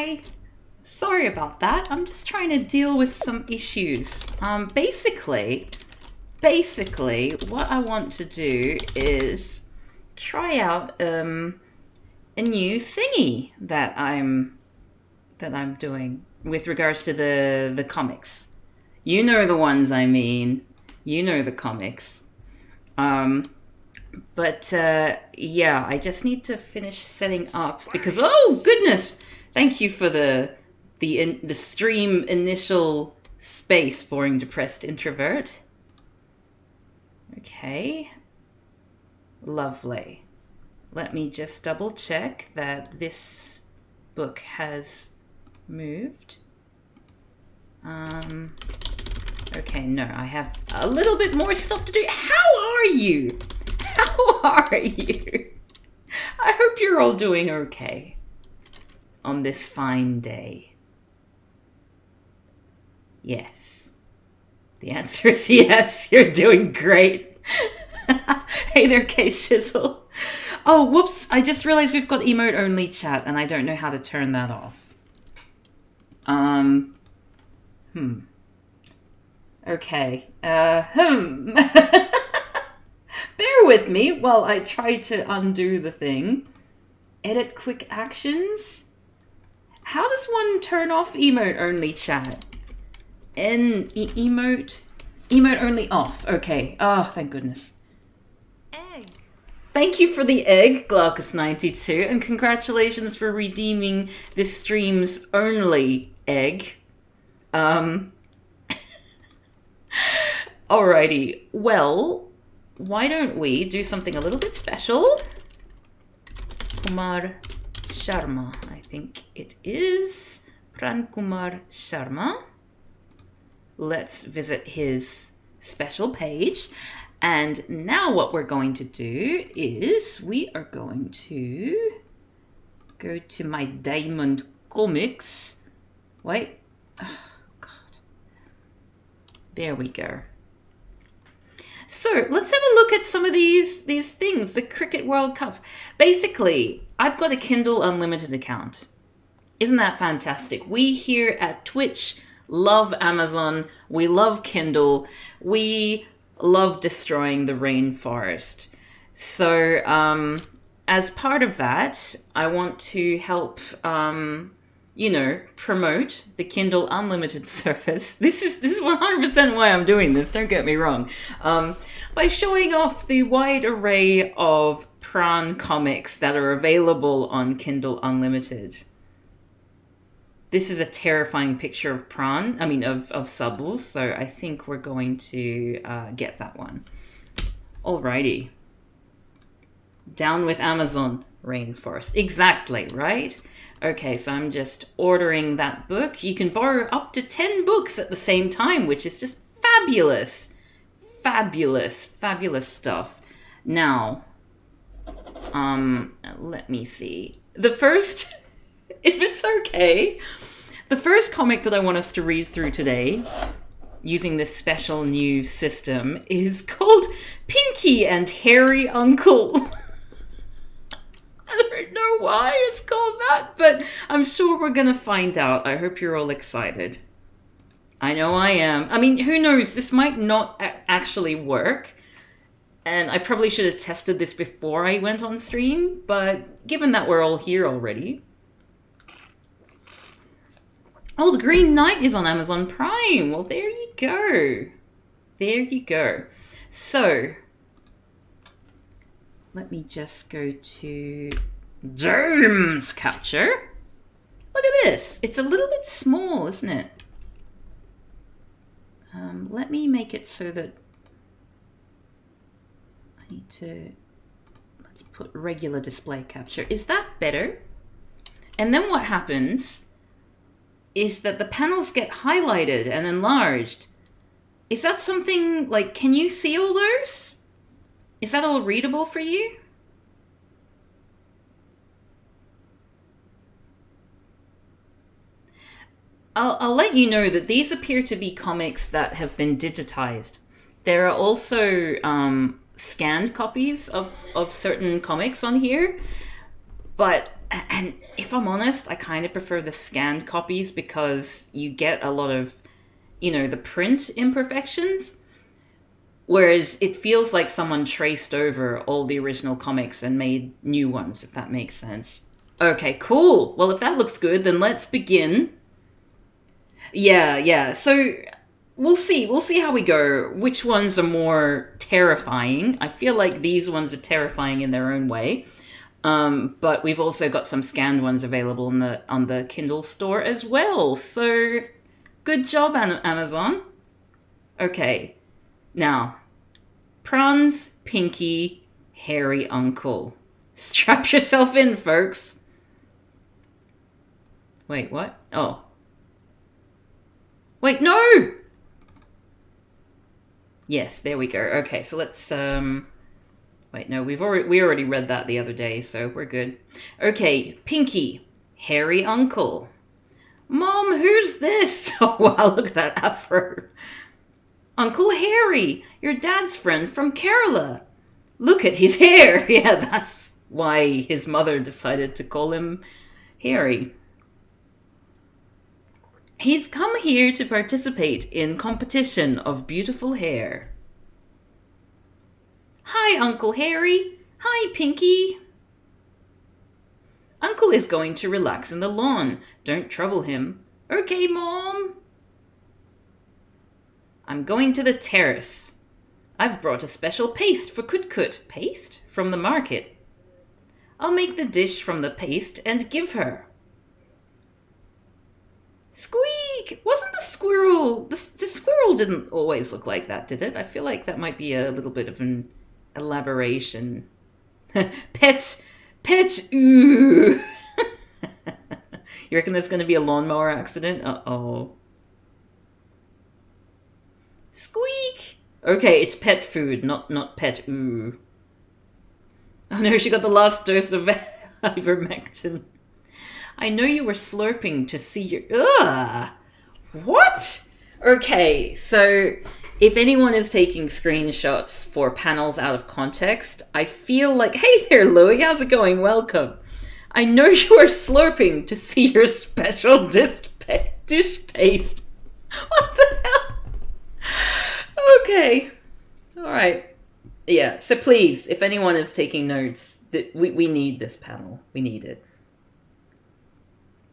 Hi. Sorry about that. I'm just trying to deal with some issues. Basically, what I want to do is try out a new thingy that I'm doing with regards to the comics. You know the ones I mean. You know the comics. But yeah, I just need to finish setting up because oh goodness, thank you for the stream initial space, boring depressed introvert. Okay, lovely. Let me just double check that this book has moved. Okay, no, I have a little bit more stuff to do. How are you? How are you? I hope you're all doing okay on this fine day. Yes. The answer is yes, you're doing great. Hey there, K-Shizzle. Oh, whoops, I just realized we've got emote-only chat and I don't know how to turn that off. Okay. Bear with me while I try to undo the thing. Edit quick actions? How does one turn off emote-only chat? Emote only off. Okay. Oh, thank goodness. Egg. Thank you for the egg, Glaucus92, and congratulations for redeeming this stream's only egg. Alrighty. Well, why don't we do something a little bit special? Kumar Sharma, I think it is. Pran Kumar Sharma. Let's visit his special page. And now what we're going to do is we are going to go to my Diamond Comics. Wait. Oh, God. There we go. So let's have a look at some of these things. The Cricket World Cup. Basically, I've got a Kindle Unlimited account. Isn't that fantastic? We here at Twitch love Amazon. We love Kindle. We love destroying the rainforest. So as part of that, I want to help, promote the Kindle Unlimited service. This is 100% why I'm doing this, don't get me wrong. By showing off the wide array of Pran comics that are available on Kindle Unlimited. This is a terrifying picture of Pran, of Sabu, so I think we're going to get that one. Alrighty. Down with Amazon rainforest. Exactly, right? Okay, so I'm just ordering that book. You can borrow up to 10 books at the same time, which is just fabulous. Fabulous stuff. Now, let me see. The first, if it's okay, the first comic that I want us to read through today, using this special new system, is called Pinki and Hairy Uncle. I don't know why it's called that, but I'm sure we're going to find out. I hope you're all excited. I know I am. I mean, who knows? This might not actually work. And I probably should have tested this before I went on stream, but given that we're all here already. Oh, The Green Knight is on Amazon Prime. Well, there you go. There you go. So, let me just go to James Capture. Look at this. It's a little bit small, isn't it? Let me make it so that I need to, let's put regular display capture. Is that better? And then what happens is that the panels get highlighted and enlarged. Is that something, like, can you see all those? Is that all readable for you? I'll let you know that these appear to be comics that have been digitized. There are also scanned copies of certain comics on here, but And if I'm honest, I kind of prefer the scanned copies because you get a lot of, the print imperfections. Whereas it feels like someone traced over all the original comics and made new ones, if that makes sense. Okay, cool. Well, if that looks good, then let's begin. Yeah, yeah. So we'll see. We'll see how we go. Which ones are more terrifying? I feel like these ones are terrifying in their own way. But we've also got some scanned ones available on the Kindle store as well. So good job, Amazon. Okay, now Pran's Pinky Hairy Uncle. Strap yourself in, folks. Wait, what? Oh. Wait, no! Yes, there we go. Okay, so let's wait, no, we already read that the other day, so we're good. Okay, Pinky, Hairy Uncle. Mom, who's this? Oh wow, look at that afro. Uncle Harry, your dad's friend from Kerala. Look at his hair. Yeah, that's why his mother decided to call him Harry. He's come here to participate in competition of beautiful hair. Hi, Uncle Harry. Hi, Pinky. Uncle is going to relax in the lawn. Don't trouble him. Okay, Mom. I'm going to the terrace. I've brought a special paste for Kut-Kut. Paste? From the market. I'll make the dish from the paste and give her. Squeak! Wasn't the squirrel... The squirrel didn't always look like that, did it? I feel like that might be a little bit of an elaboration. Pet! Ooh! You reckon there's going to be a lawnmower accident? Uh-oh. Squeak! Okay, it's pet food, not pet ooh. Oh no, she got the last dose of ivermectin. I know you were slurping to see your... Ugh! What? Okay, so if anyone is taking screenshots for panels out of context, I feel like... Hey there, Louie, how's it going? Welcome. I know you are slurping to see your special dish paste. What the hell? Okay. Alright. Yeah, so please, if anyone is taking notes, we need this panel. We need it.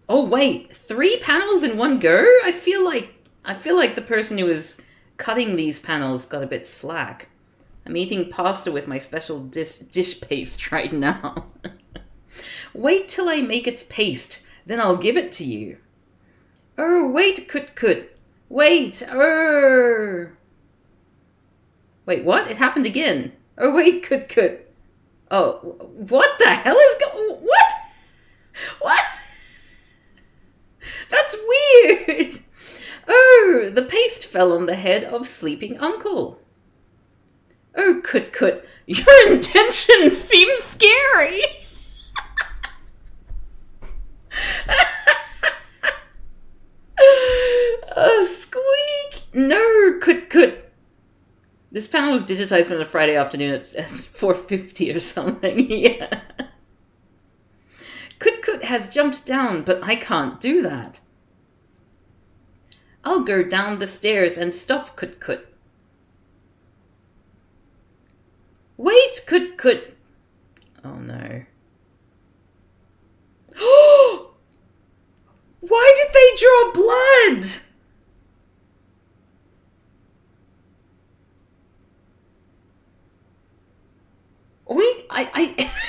Oh wait, 3 panels in one go? I feel like the person who was cutting these panels got a bit slack. I'm eating pasta with my special dish paste right now. Wait till I make its paste, then I'll give it to you. Oh, wait, Kut-Kut. Wait, Wait, what? It happened again. Oh, wait, Kut-Kut. Oh, what the hell is What? What? That's weird. Oh, the paste fell on the head of sleeping uncle. Oh, Kut-Kut, your intentions seem scary. Squeak. No, Kut-Kut. This panel was digitized on a Friday afternoon at 4:50 or something. Yeah. Kut-Kut has jumped down, but I can't do that. I'll go down the stairs and stop Kut-Kut. Wait, Kut-Kut. Oh no. Why did they draw blood?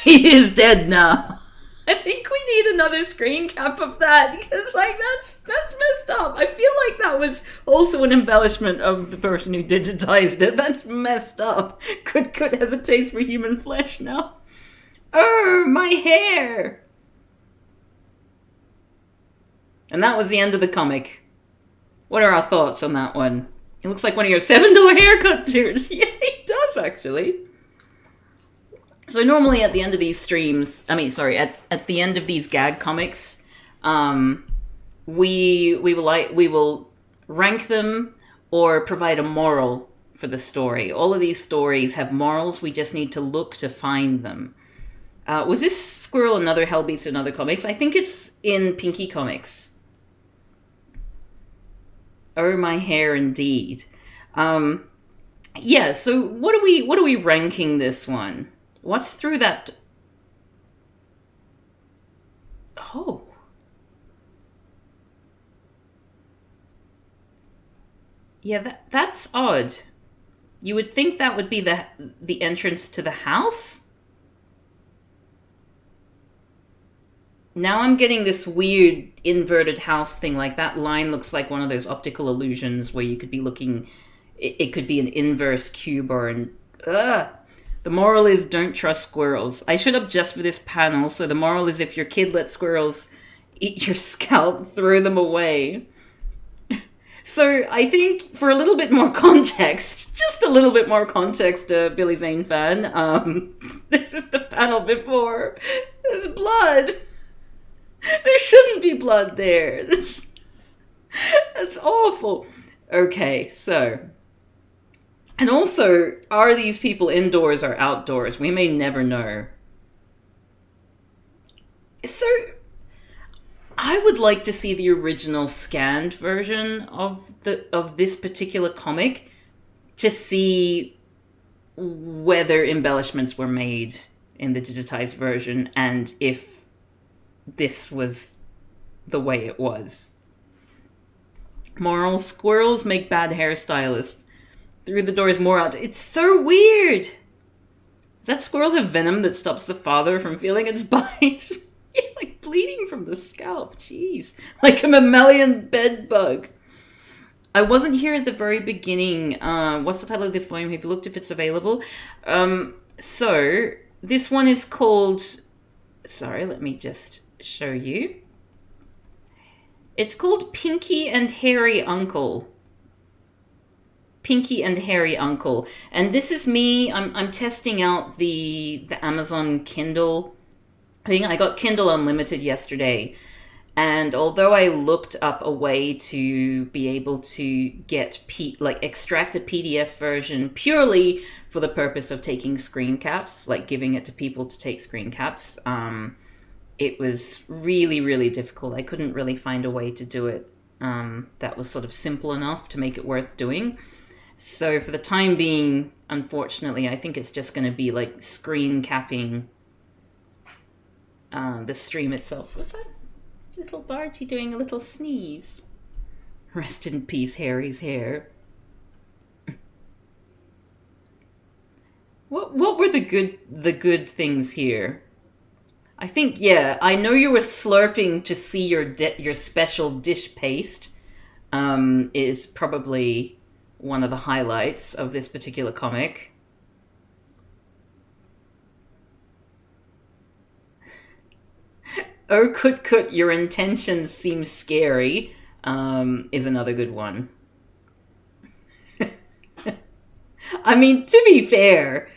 He is dead now. I think we need another screen cap of that because, like, that's messed up. I feel like that was also an embellishment of the person who digitized it. That's messed up. Kut-Kut has a taste for human flesh now. Oh, my hair! And that was the end of the comic. What are our thoughts on that one? It looks like one of your $7 haircut tunes. Yeah, it does actually. So normally at the end of these streams, at the end of these gag comics, we will rank them or provide a moral for the story. All of these stories have morals. We just need to look to find them. Was this squirrel another Hellbeast in other comics? I think it's in Pinki comics. Oh, my hair, indeed. Yeah. So what are we ranking this one? What's through that? Oh, yeah. That's odd. You would think that would be the entrance to the house. Now I'm getting this weird inverted house thing. Like that line looks like one of those optical illusions where you could be looking. It could be an inverse cube or an. Ugh. The moral is don't trust squirrels. I should have just for this panel. So the moral is if your kid lets squirrels eat your scalp, throw them away. So I think for a little bit more context, just a little bit more context, Billy Zane fan. This is the panel before. There's blood. There shouldn't be blood there. That's awful. Okay, so. And also, are these people indoors or outdoors? We may never know. So, I would like to see the original scanned version of this particular comic to see whether embellishments were made in the digitized version and if this was the way it was. Moral: squirrels make bad hairstylists. Through the door is more out. It's so weird. Does that squirrel have venom that stops the father from feeling its bites? Like bleeding from the scalp. Jeez. Like a mammalian bed bug. I wasn't here at the very beginning. What's the title of the volume? Have you looked if it's available? So, this one is called... Sorry, let me just show you. It's called Pinki and Hairy Uncle. Pinki and Hairy Uncle. And this is me. I'm testing out the Amazon Kindle thing. I got Kindle Unlimited yesterday. And although I looked up a way to be able to get extract a PDF version purely for the purpose of taking screen caps, like giving it to people to take screen caps, it was really, really difficult. I couldn't really find a way to do it that was sort of simple enough to make it worth doing. So for the time being, unfortunately, I think it's just going to be like screen capping the stream itself. Was that little Bargy doing a little sneeze? Rest in peace, Harry's hair. What were the good things here? I think, yeah, I know you were slurping to see your special dish paste. Is probably one of the highlights of this particular comic. Oh, Kut, your intentions seem scary, is another good one. I mean, to be fair,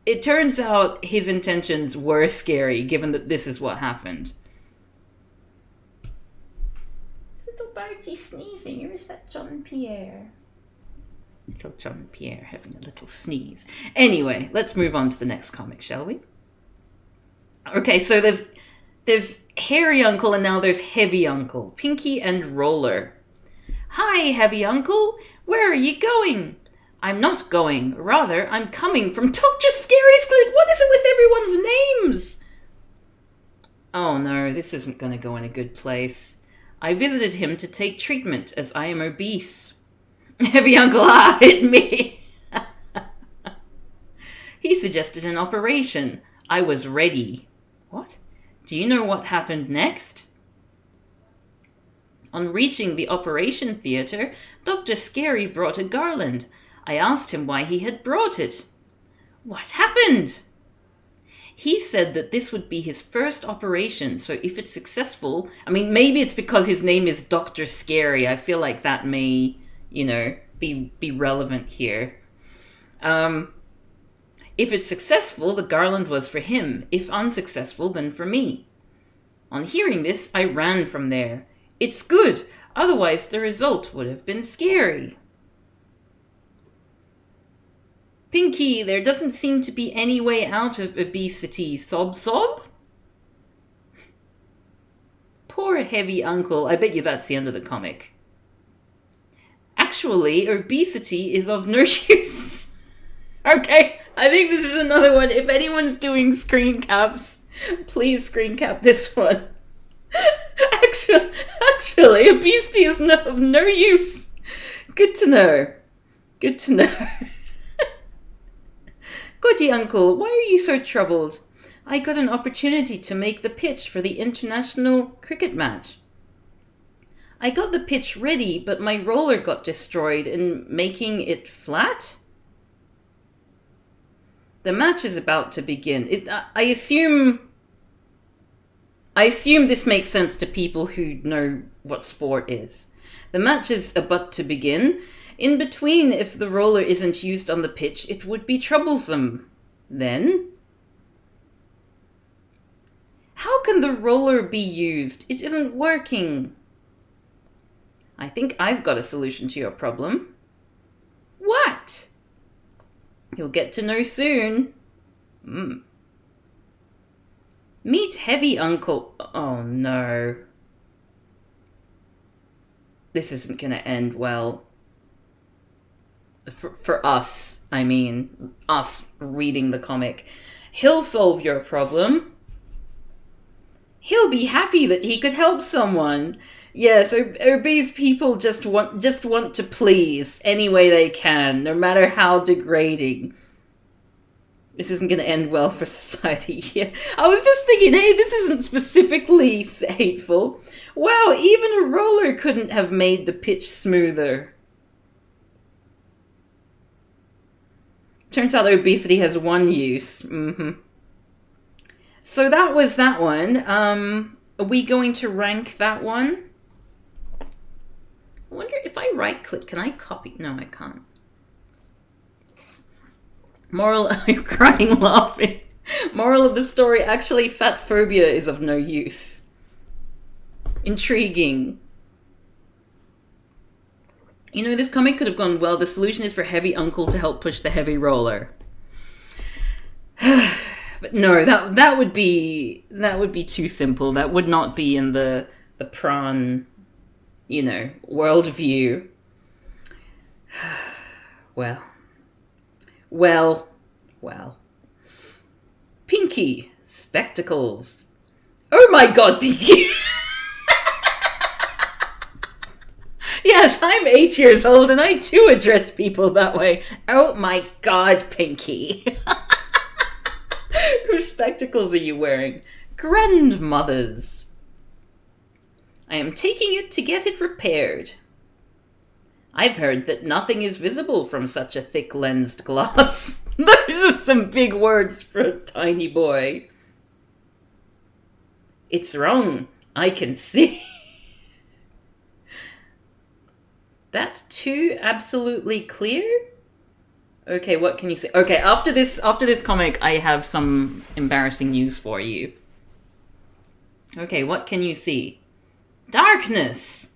it turns out his intentions were scary, given that this is what happened. Is little Bargy sneezing, or is that John Pierre? Little John Pierre having a little sneeze. Anyway, let's move on to the next comic, shall we? Okay, so there's Hairy Uncle and now there's Heavy Uncle. Pinki and Roller. Hi, Heavy Uncle. Where are you going? I'm not going. Rather, I'm coming from Dr. Scary's clinic. What is it with everyone's names? Oh no, this isn't going to go in a good place. I visited him to take treatment as I am obese. Heavy Uncle, hit me. He suggested an operation. I was ready. What? Do you know what happened next? On reaching the operation theater, Dr. Scary brought a garland. I asked him why he had brought it. What happened? He said that this would be his first operation, so if it's successful... I mean, maybe it's because his name is Dr. Scary. I feel like that may, be relevant here. If it's successful, the garland was for him. If unsuccessful, then for me. On hearing this, I ran from there. It's good, otherwise the result would have been scary. Pinky, there doesn't seem to be any way out of obesity. Sob sob? Poor heavy uncle. I bet you that's the end of the comic. Actually, obesity is of no use. Okay, I think this is another one. If anyone's doing screen caps, please screen cap this one. Actually, obesity is of no use. Good to know. Good to know. Goody uncle, why are you so troubled? I got an opportunity to make the pitch for the international cricket match. I got the pitch ready, but my roller got destroyed in making it flat? The match is about to begin. I assume this makes sense to people who know what sport is. The match is about to begin. In between, if the roller isn't used on the pitch, it would be troublesome. Then? How can the roller be used? It isn't working. I think I've got a solution to your problem. What? You'll get to know soon. Meet Heavy Uncle. Oh no. This isn't going to end well. For us, I mean. Us reading the comic. He'll solve your problem. He'll be happy that he could help someone. Yes, obese people just want to please any way they can, no matter how degrading. This isn't going to end well for society. Yeah. I was just thinking, hey, this isn't specifically hateful. Wow, even a roller couldn't have made the pitch smoother. Turns out obesity has one use. So that was that one. Are we going to rank that one? I wonder if I right-click, can I copy? No, I can't. Moral, I'm crying laughing. Moral of the story, actually fat phobia is of no use. Intriguing. You know, this comic could have gone well. The solution is for Heavy Uncle to help push the heavy roller. But no, that would be too simple. That would not be in the Pran, worldview. Well. Pinky, spectacles. Oh my god, Pinky! Yes, I'm 8 years old and I too address people that way. Oh my god, Pinky. Whose spectacles are you wearing? Grandmother's. I am taking it to get it repaired. I've heard that nothing is visible from such a thick-lensed glass. Those are some big words for a tiny boy. It's wrong. I can see. That too absolutely clear? Okay, what can you say? Okay, after this comic, I have some embarrassing news for you. Okay, what can you see? Darkness!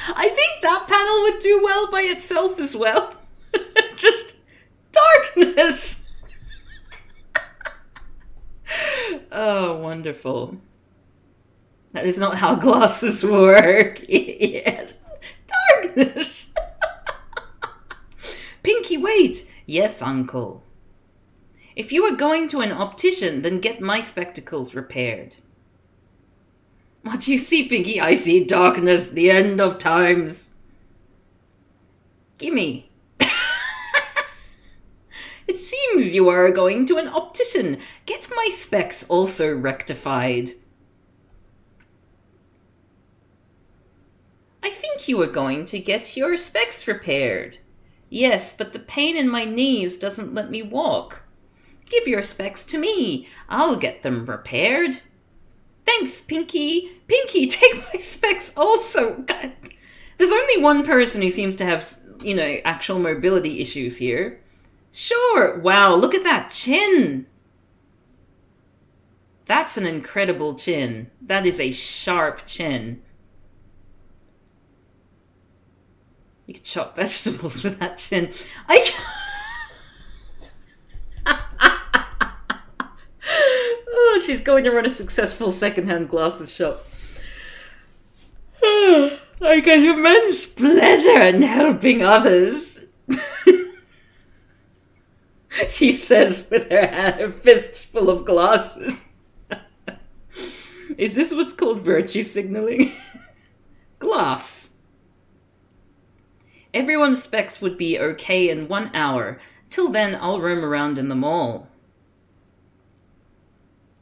I think that panel would do well by itself as well. Just darkness! Oh, wonderful. That is not how glasses work. Yes. Darkness! Pinky, wait! Yes, uncle. If you are going to an optician, then get my spectacles repaired. What do you see, Pinky? I see darkness, the end of times. Gimme. It seems you are going to an optician. Get my specs also rectified. I think you are going to get your specs repaired. Yes, but the pain in my knees doesn't let me walk. Give your specs to me. I'll get them repaired. Thanks, Pinky. Pinky, take my specs also. God. There's only one person who seems to have, actual mobility issues here. Sure. Wow, look at that chin. That's an incredible chin. That is a sharp chin. You could chop vegetables with that chin. I. Oh, she's going to run a successful second-hand glasses shop. I get immense pleasure in helping others. She says with her fists full of glasses. Is this what's called virtue signaling? Glass. Everyone's specs would be okay in 1 hour. Till then, I'll roam around in the mall.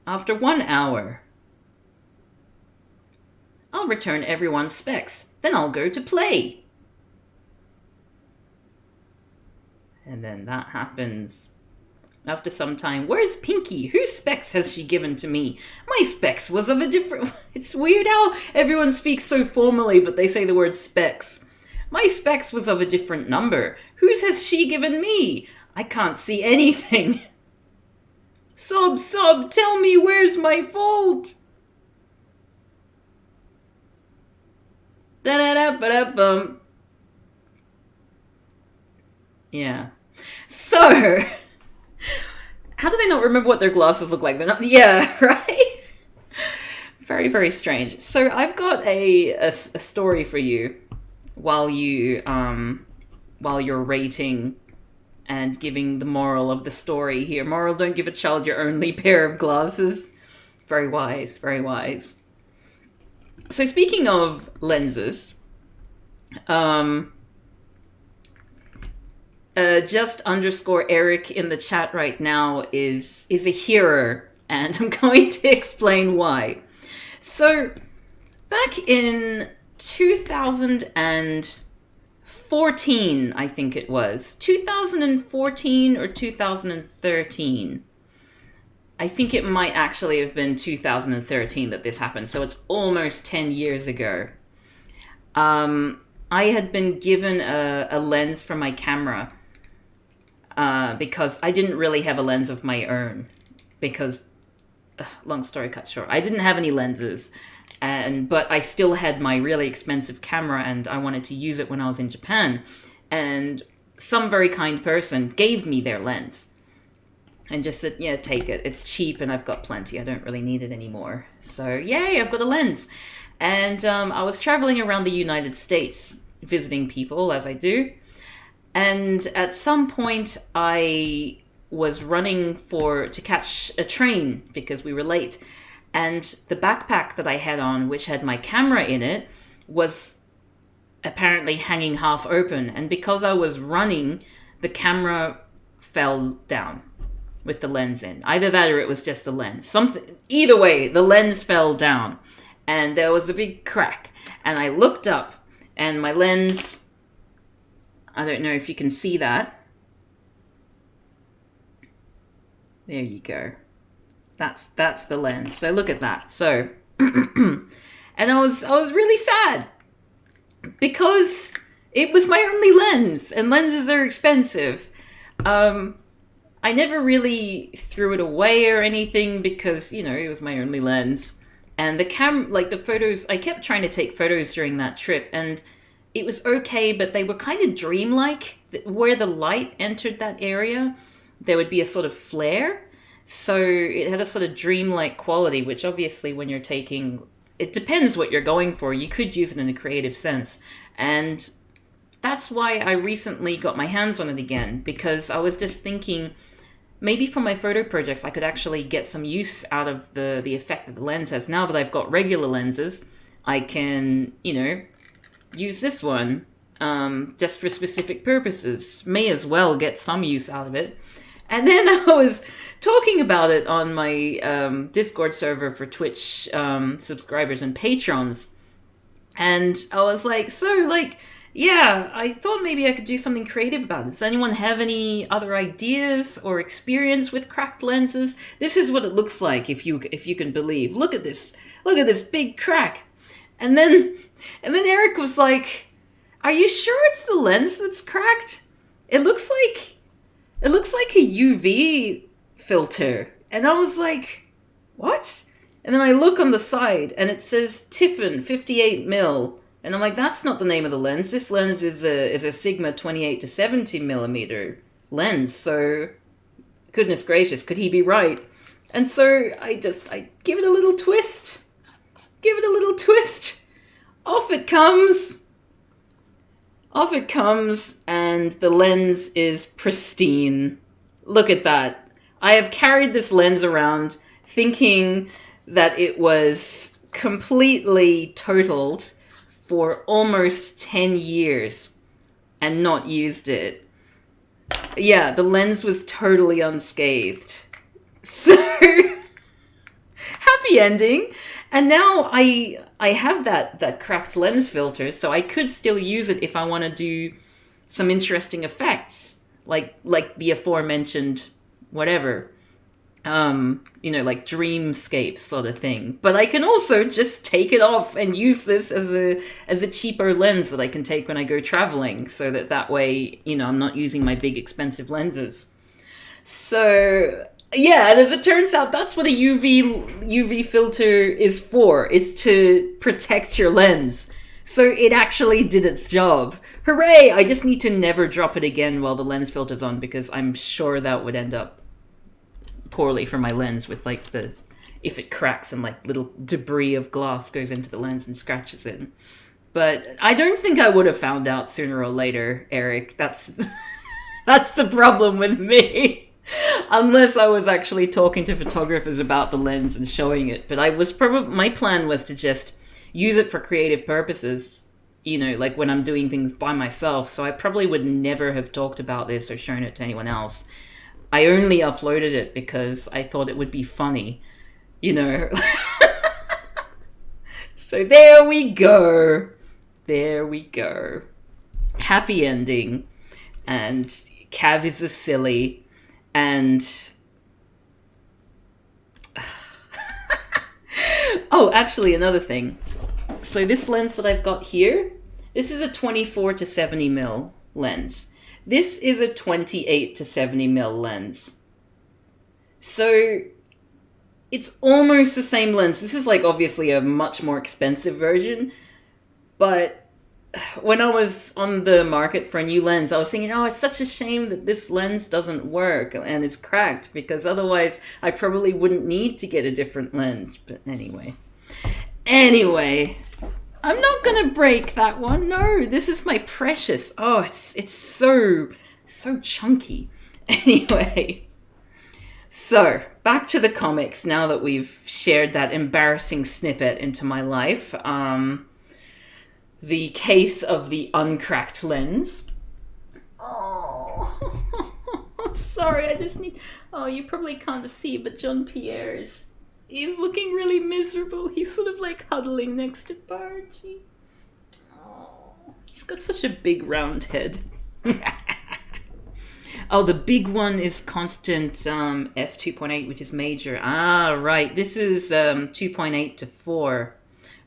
After 1 hour, I'll return everyone's specs. Then I'll go to play. And then that happens. After some time, where's Pinki? Whose specs has she given to me? My specs was of a different... It's weird how everyone speaks so formally, but they say the word specs. My specs was of a different number. Whose has she given me? I can't see anything. Sob, tell me where's my fault? Da-da-da-ba-da-bum. Yeah. So, how do they not remember what their glasses look like? They're not... Yeah, right? Very, very strange. So I've got a story for you while you're rating and giving the moral of the story here. Moral, don't give a child your only pair of glasses. Very wise, very wise. So speaking of lenses, just underscore Eric in the chat right now is a hearer, and I'm going to explain why. So back in 2014, I think it was 2014 or 2013. I think it might actually have been 2013 that this happened, so it's almost 10 years ago. I had been given a lens for my camera because I didn't really have a lens of my own. Because, long story cut short, I didn't have any lenses, but I still had my really expensive camera, and I wanted to use it when I was in Japan. And some very kind person gave me their lens. And just said, yeah, take it. It's cheap and I've got plenty. I don't really need it anymore. So, yay, I've got a lens. And I was traveling around the United States, visiting people, as I do. And at some point, I was running to catch a train because we were late. And the backpack that I had on, which had my camera in it, was apparently hanging half open. And because I was running, the camera fell down with the lens in. Either that or it was just the lens. Either way, the lens fell down and there was a big crack. And I looked up and my lens, I don't know if you can see that. There you go. That's the lens. So look at that. So, and I was really sad because it was my only lens and lenses are expensive. I never really threw it away or anything because, it was my only lens. And the the photos, I kept trying to take photos during that trip and it was okay, but they were kind of dreamlike. Where the light entered that area, there would be a sort of flare. So it had a sort of dreamlike quality, which obviously when you're taking, it depends what you're going for. You could use it in a creative sense. And that's why I recently got my hands on it again, because I was just thinking, maybe for my photo projects, I could actually get some use out of the effect that the lens has. Now that I've got regular lenses, I can, use this one just for specific purposes. May as well get some use out of it. And then I was talking about it on my Discord server for Twitch subscribers and patrons. And I was like, yeah, I thought maybe I could do something creative about it. Does anyone have any other ideas or experience with cracked lenses? This is what it looks like, if you can believe. Look at this big crack. And then Eric was like, "Are you sure it's the lens that's cracked? It looks like a UV filter." And I was like, "What?" And then I look on the side and it says Tiffin 58mm And I'm like, that's not the name of the lens. This lens is a Sigma 28 to 70 millimeter lens. So, goodness gracious, could he be right? And so I give it a little twist. Give it a little twist. Off it comes. Off it comes, and the lens is pristine. Look at that. I have carried this lens around thinking that it was completely totaled for almost 10 years and not used it. Yeah, the lens was totally unscathed. So, happy ending. And now I have that cracked lens filter, so I could still use it if I want to do some interesting effects, like the aforementioned whatever, like dreamscape sort of thing. But I can also just take it off and use this as a cheaper lens that I can take when I go traveling, so that way, I'm not using my big expensive lenses. So yeah, and as it turns out, that's what a UV filter is for. It's to protect your lens. So it actually did its job. Hooray! I just need to never drop it again while the lens filter's on, because I'm sure that would end up poorly for my lens with if it cracks and little debris of glass goes into the lens and scratches it. But I don't think I would have found out sooner or later, Eric. That's the problem with me. Unless I was actually talking to photographers about the lens and showing it. But my plan was to just use it for creative purposes, like when I'm doing things by myself. So I probably would never have talked about this or shown it to anyone else. I only uploaded it because I thought it would be funny, So there we go. There we go. Happy ending. And Cav is a silly. And oh, actually, another thing. So this lens that I've got here, this is a 24 to 70 mil lens. This is a 28 to 70 mil lens. So it's almost the same lens. This is obviously a much more expensive version, but when I was on the market for a new lens, I was thinking, oh, it's such a shame that this lens doesn't work and it's cracked, because otherwise I probably wouldn't need to get a different lens. But anyway, I'm not gonna break that one. No, this is my precious. Oh, it's so chunky. Anyway, so back to the comics now that we've shared that embarrassing snippet into my life. The case of the uncracked lens. Oh, sorry, I just need... Oh, you probably can't see, but John Pierre's... He's looking really miserable. He's sort of huddling next to Bargy. Oh, he's got such a big round head. Oh, the big one is constant f2.8, which is major. Ah, right. This is 2.8 to 4.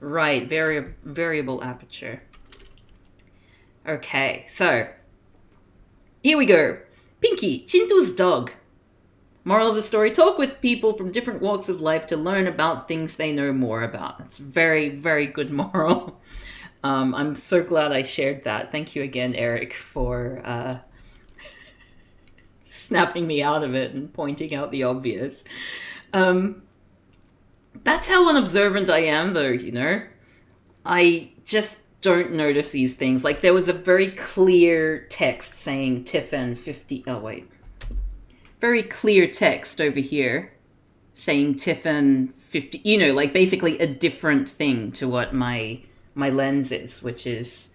Right, variable aperture. Okay, so here we go. Pinki, Chintu's dog. Moral of the story, talk with people from different walks of life to learn about things they know more about. That's very, very good moral. I'm so glad I shared that. Thank you again, Eric, for snapping me out of it and pointing out the obvious. That's how unobservant I am, though, I just don't notice these things. There was a very clear text saying Tiffin 50... Oh, wait. Very clear text over here saying Tiffin 50... basically a different thing to what my lens is, which is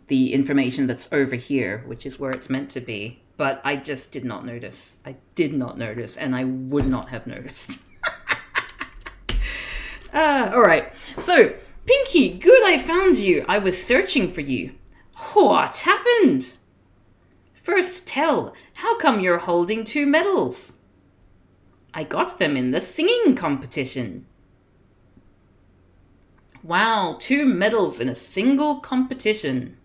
the information that's over here, which is where it's meant to be. But I just did not notice. I did not notice, and I would not have noticed. Alright, so, Pinki, good I found you. I was searching for you. What happened? First tell, how come you're holding 2 medals? I got them in the singing competition. Wow, 2 medals in a single competition.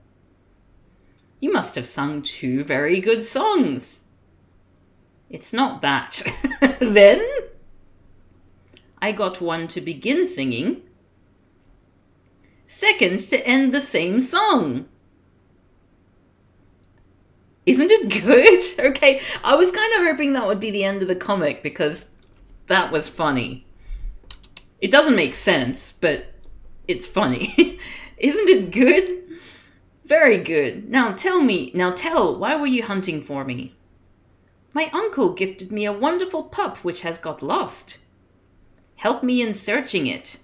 You must have sung 2 very good songs. It's not that. Then? I got one to begin singing. seconds to end the same song. Isn't it good? Okay, I was kind of hoping that would be the end of the comic because that was funny. It doesn't make sense, but it's funny. Isn't it good? Very good. Now tell, why were you hunting for me? My uncle gifted me a wonderful pup which has got lost. Help me in searching it.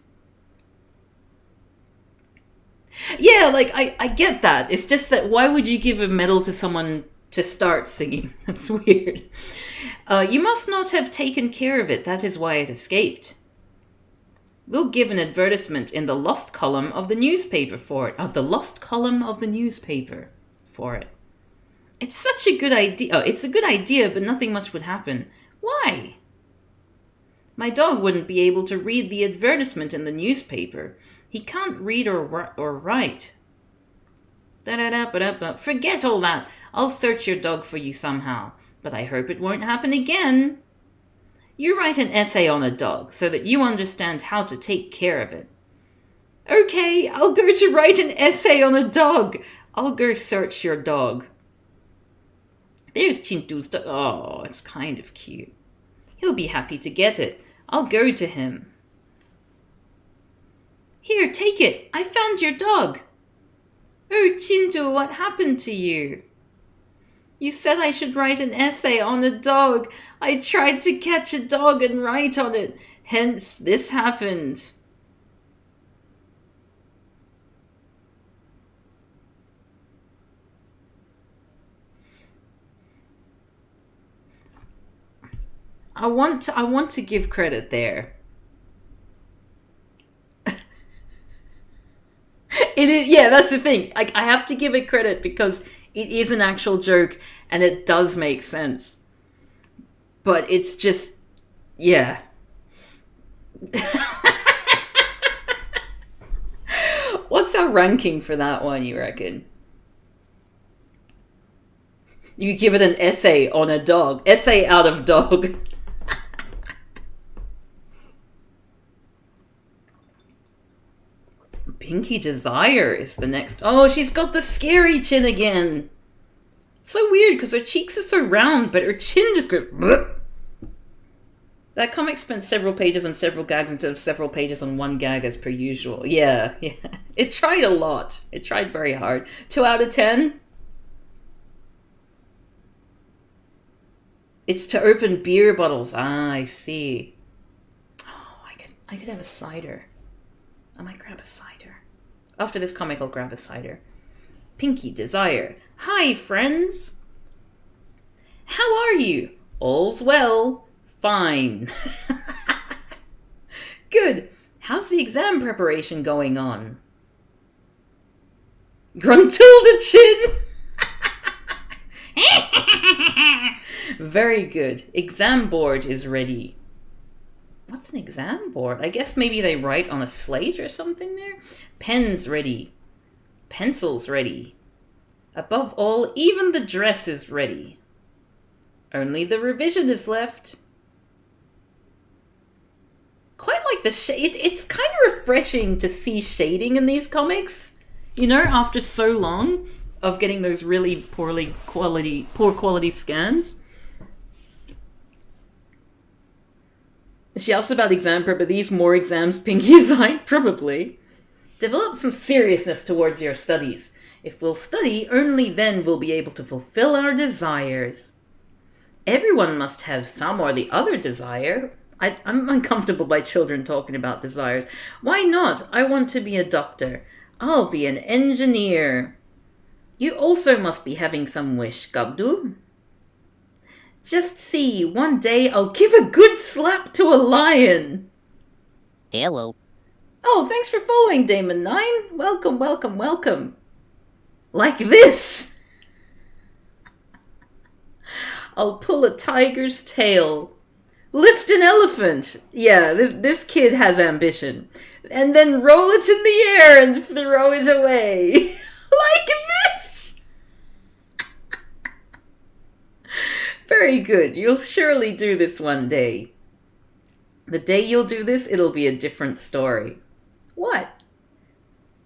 Yeah, like, I get that. It's just that why would you give a medal to someone to start singing? That's weird. You must not have taken care of it. That is why it escaped. We'll give an advertisement in the lost column of the newspaper for it. The lost column of the newspaper for it. It's such a good idea. Oh, it's a good idea, but nothing much would happen. Why? My dog wouldn't be able to read the advertisement in the newspaper. He can't read or write. Forget all that. I'll search your dog for you somehow, but I hope it won't happen again. You write an essay on a dog so that you understand how to take care of it. Okay, I'll go to write an essay on a dog. I'll go search your dog. There's Chintu's dog. Oh, it's kind of cute. He'll be happy to get it. I'll go to him. Here, take it. I found your dog. Oh, Chintu, what happened to you? You said I should write an essay on a dog. I tried to catch a dog and write on it. Hence, this happened. I want to give credit there. It is, yeah, that's the thing. Like, I have to give it credit because it is an actual joke and it does make sense. But it's just, yeah. What's our ranking for that one, you reckon? You give it an essay on a dog. Essay out of dog. Pinky Desire is the next. Oh, she's got the scary chin again. It's so weird because her cheeks are so round, but her chin just goes. Bleh. That comic spent several pages on several gags instead of several pages on one gag as per usual. Yeah. It tried a lot. It tried very hard. 2 out of 10? It's to open beer bottles. Ah, I see. Oh, I could have a cider. I might grab a cider. After this comic, I'll grab a cider. Pinky Desire. Hi, friends. How are you? All's well. Fine. Good. How's the exam preparation going on? Gruntilda chin. Very good. Exam board is ready. What's an exam board? I guess maybe they write on a slate or something there. Pens ready. Pencils ready. Above all, even the dress is ready. Only the revision is left. Quite like the shade. It's kind of refreshing to see shading in these comics. You know, after so long of getting those really poor quality scans. She asked about exam prep. Are these more exams Pinky's like? Probably. Develop some seriousness towards your studies. If we'll study, only then we'll be able to fulfill our desires. Everyone must have some or the other desire. I'm uncomfortable by children talking about desires. Why not? I want to be a doctor. I'll be an engineer. You also must be having some wish, Gabdu. Just see, one day I'll give a good slap to a lion. Hello. Oh, thanks for following, Damon9. Welcome, welcome, welcome. Like this. I'll pull a tiger's tail. Lift an elephant. Yeah, this kid has ambition. And then roll it in the air and throw it away. Like this. Very good. You'll surely do this one day. The day you'll do this, it'll be a different story. What?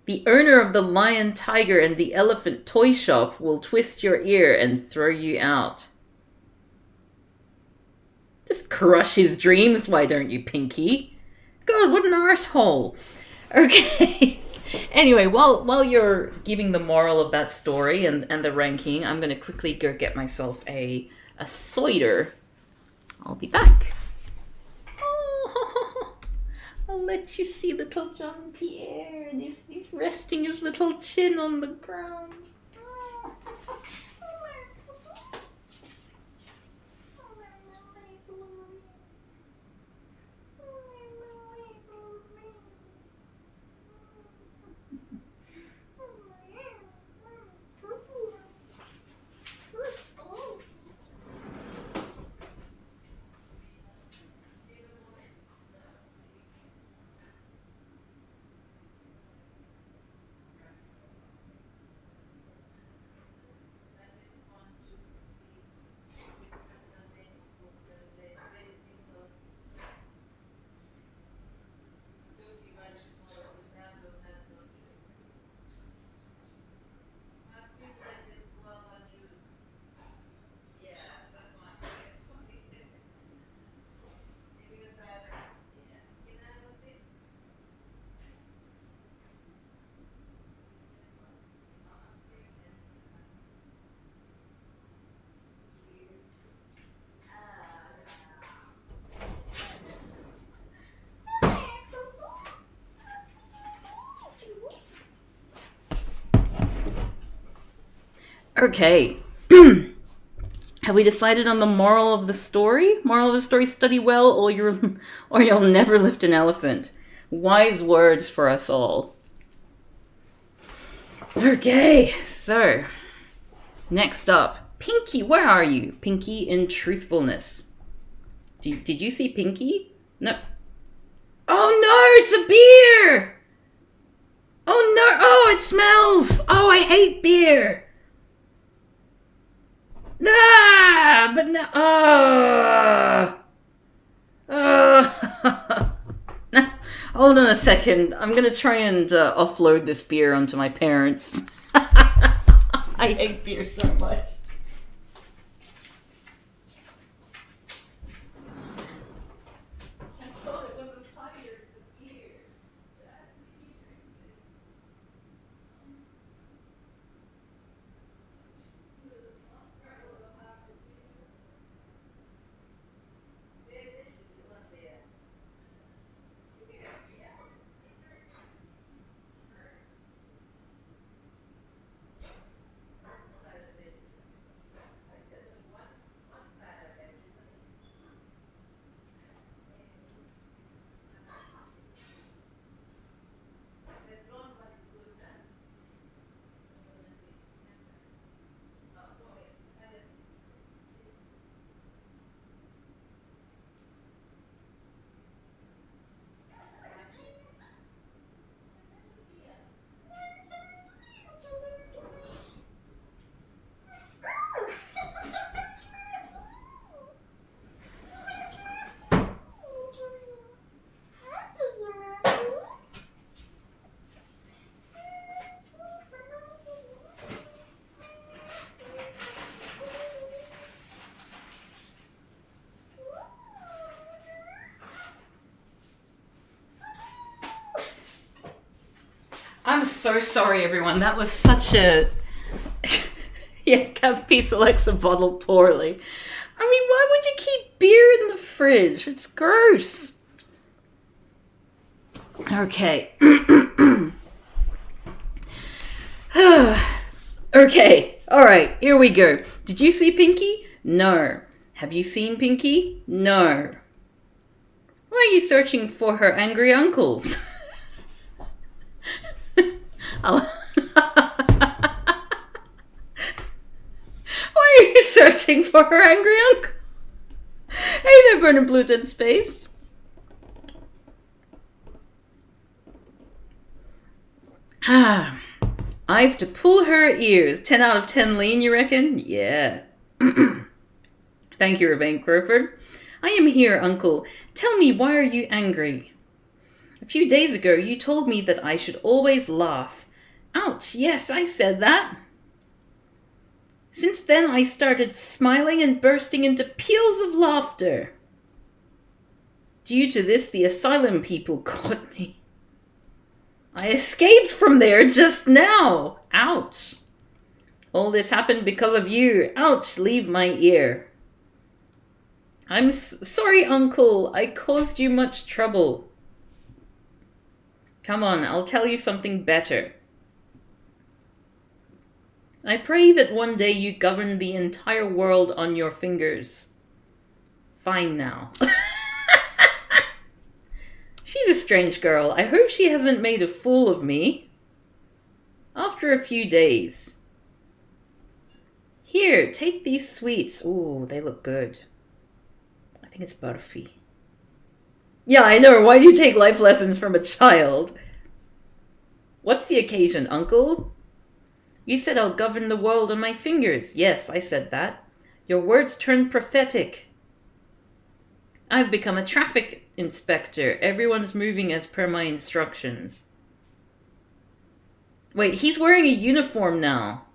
The owner of the lion, tiger, and the elephant toy shop will twist your ear and throw you out. Just crush his dreams, why don't you, Pinky? God, what an arsehole. Okay. Anyway, while you're giving the moral of that story and the ranking, I'm going to quickly go get myself a cider. I'll be back. Oh, I'll let you see little Jean Pierre. He's resting his little chin on the ground. Okay. Have we decided on the moral of the story? Moral of the story: study well, or you'll never lift an elephant. Wise words for us all. Okay, so next up, Pinky. Where are you, Pinky? In truthfulness, did you see Pinky? No. Oh no! It's a beer. Oh no! Oh, it smells. Oh, I hate beer. Ah, but no. No, hold on a second. I'm gonna try and offload this beer onto my parents. I hate beer so much. I'm so sorry, everyone. That was such a... Yeah, Cappy selects a bottle poorly. I mean, why would you keep beer in the fridge? It's gross. Okay. Okay. All right. Here we go. Did you see Pinky? No. Have you seen Pinky? No. Why are you searching for her angry uncles? Why are you searching for her angry uncle? Hey there, Burner Blue Dead Space. I've to pull her ears. 10 out of 10 lean, you reckon? Yeah. Thank you, Ravane Crowford. I am here, Uncle. Tell me, why are you angry? few days ago, you told me that I should always laugh. Ouch, yes, I said that. Since then, I started smiling and bursting into peals of laughter. Due to this, the asylum people caught me. I escaped from there just now. Ouch. All this happened because of you. Ouch, leave my ear. I'm sorry, Uncle. I caused you much trouble. Come on, I'll tell you something better. I pray that one day you govern the entire world on your fingers. Fine now. She's a strange girl. I hope she hasn't made a fool of me. After a few days. Here, take these sweets. Ooh, they look good. I think it's Burfi. Yeah, I know. Why do you take life lessons from a child? What's the occasion, Uncle? You said I'll govern the world on my fingers. Yes, I said that. Your words turned prophetic. I've become a traffic inspector. Everyone's moving as per my instructions. Wait, he's wearing a uniform now.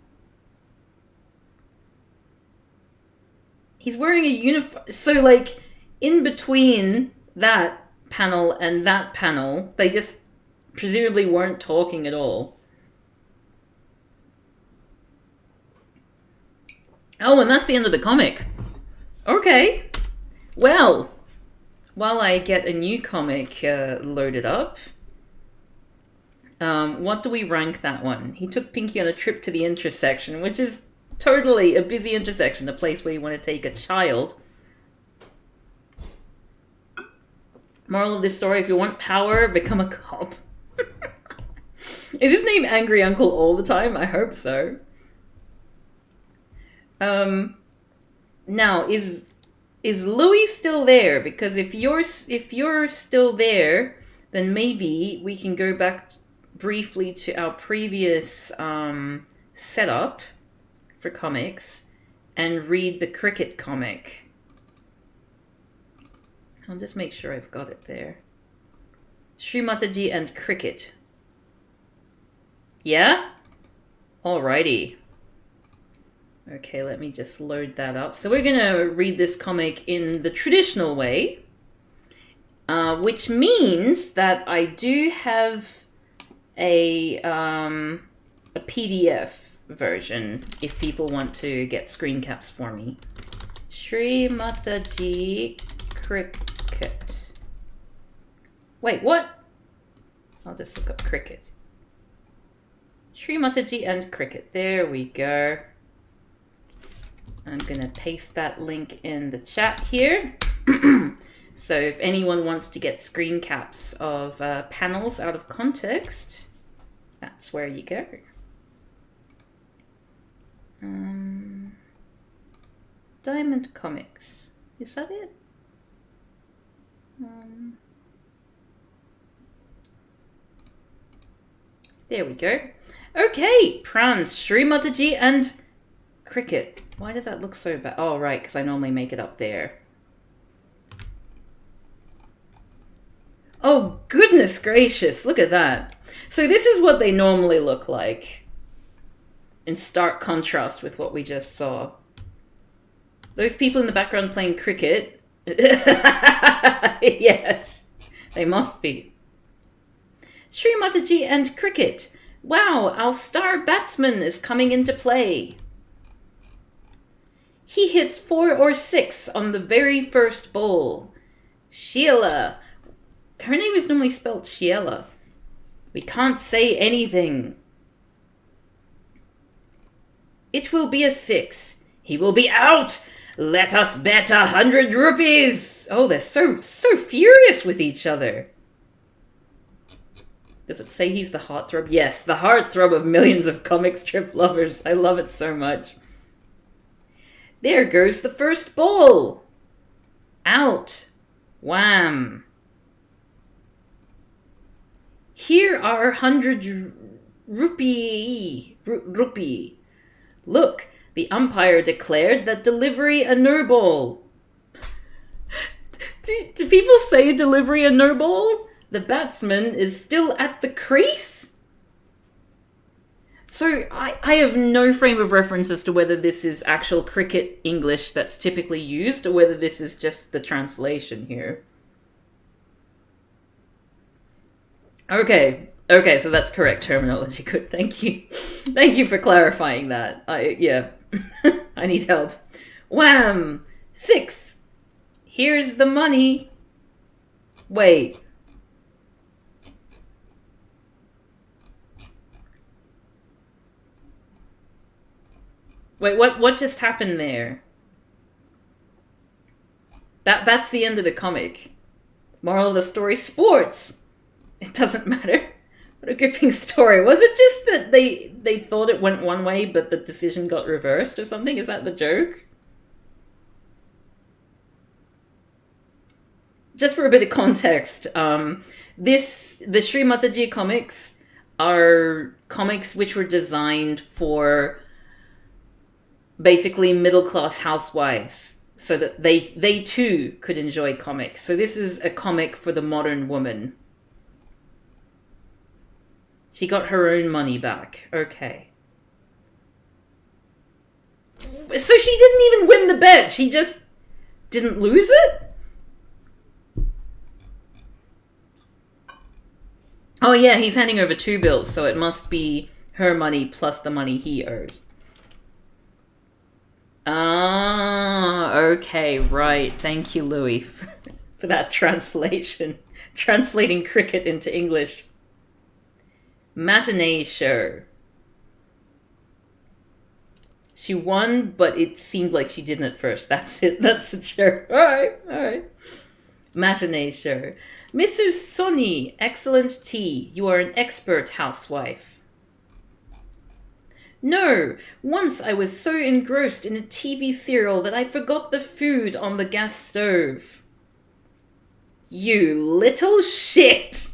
He's wearing a uniform. So, like, in between that panel and that panel, they just presumably weren't talking at all. Oh, and that's the end of the comic. Okay. Well, while I get a new comic loaded up, what do we rank that one? He took Pinki on a trip to the intersection, which is totally a busy intersection, a place where you want to take a child. Moral of this story, if you want power, become a cop. Is his name Angry Uncle all the time? I hope so. Now, is Louis still there? Because if you're still there, then maybe we can go back briefly to our previous setup for comics and read the cricket comic. I'll just make sure I've got it there. Shrimatiji and cricket. Yeah? Alrighty. Okay, let me just load that up. So we're going to read this comic in the traditional way, which means that I do have a PDF version if people want to get screen caps for me. Shrimatiji cricket. Wait, what? I'll just look up cricket. Shrimatiji and cricket. There we go. I'm going to paste that link in the chat here. So if anyone wants to get screen caps of panels out of context, that's where you go. Diamond Comics. Is that it? There we go. Okay, Pran, Shrimatiji, and cricket. Why does that look so bad? Oh, right, because I normally make it up there. Oh, goodness gracious, look at that. So this is what they normally look like, in stark contrast with what we just saw. Those people in the background playing cricket. Yes, they must be. Shrimatiji and cricket. Wow, our star batsman is coming into play. He hits 4 or 6 on the very first ball. Sheila. Her name is normally spelled Sheila. We can't say anything. It will be a 6. He will be out. Let us bet 100 rupees. Oh, they're so furious with each other. Does it say he's the heartthrob? Yes, the heartthrob of millions of comic strip lovers. I love it so much. There goes the first ball. Out. Wham. Here are 100 rupee. Look, the umpire declared that delivery a no ball. Do people say delivery a no ball? The batsman is still at the crease? So I have no frame of reference as to whether this is actual cricket English that's typically used or whether this is just the translation here. Okay, so that's correct terminology. Good, thank you. Thank you for clarifying that. Yeah, I need help. Wham! 6. Here's the money. Wait. Wait, what just happened there? That's the end of the comic. Moral of the story, sports. It doesn't matter. What a gripping story. Was it just that they thought it went one way but the decision got reversed or something? Is that the joke? Just for a bit of context, the Shrimatiji comics are comics which were designed for basically middle-class housewives so that they too could enjoy comics. So this is a comic for the modern woman. She got her own money back. Okay. So she didn't even win the bet. She just didn't lose it? Oh yeah, he's handing over 2 bills, so it must be her money plus the money he owed. Ah, okay, right. Thank you, Louis, for that translation. Translating cricket into English. Matinee show. She won, but it seemed like she didn't at first. That's it. That's the joke. Alright. Matinee show. Mrs. Sonny, excellent tea. You are an expert housewife. No, once I was so engrossed in a TV serial that I forgot the food on the gas stove. You little shit!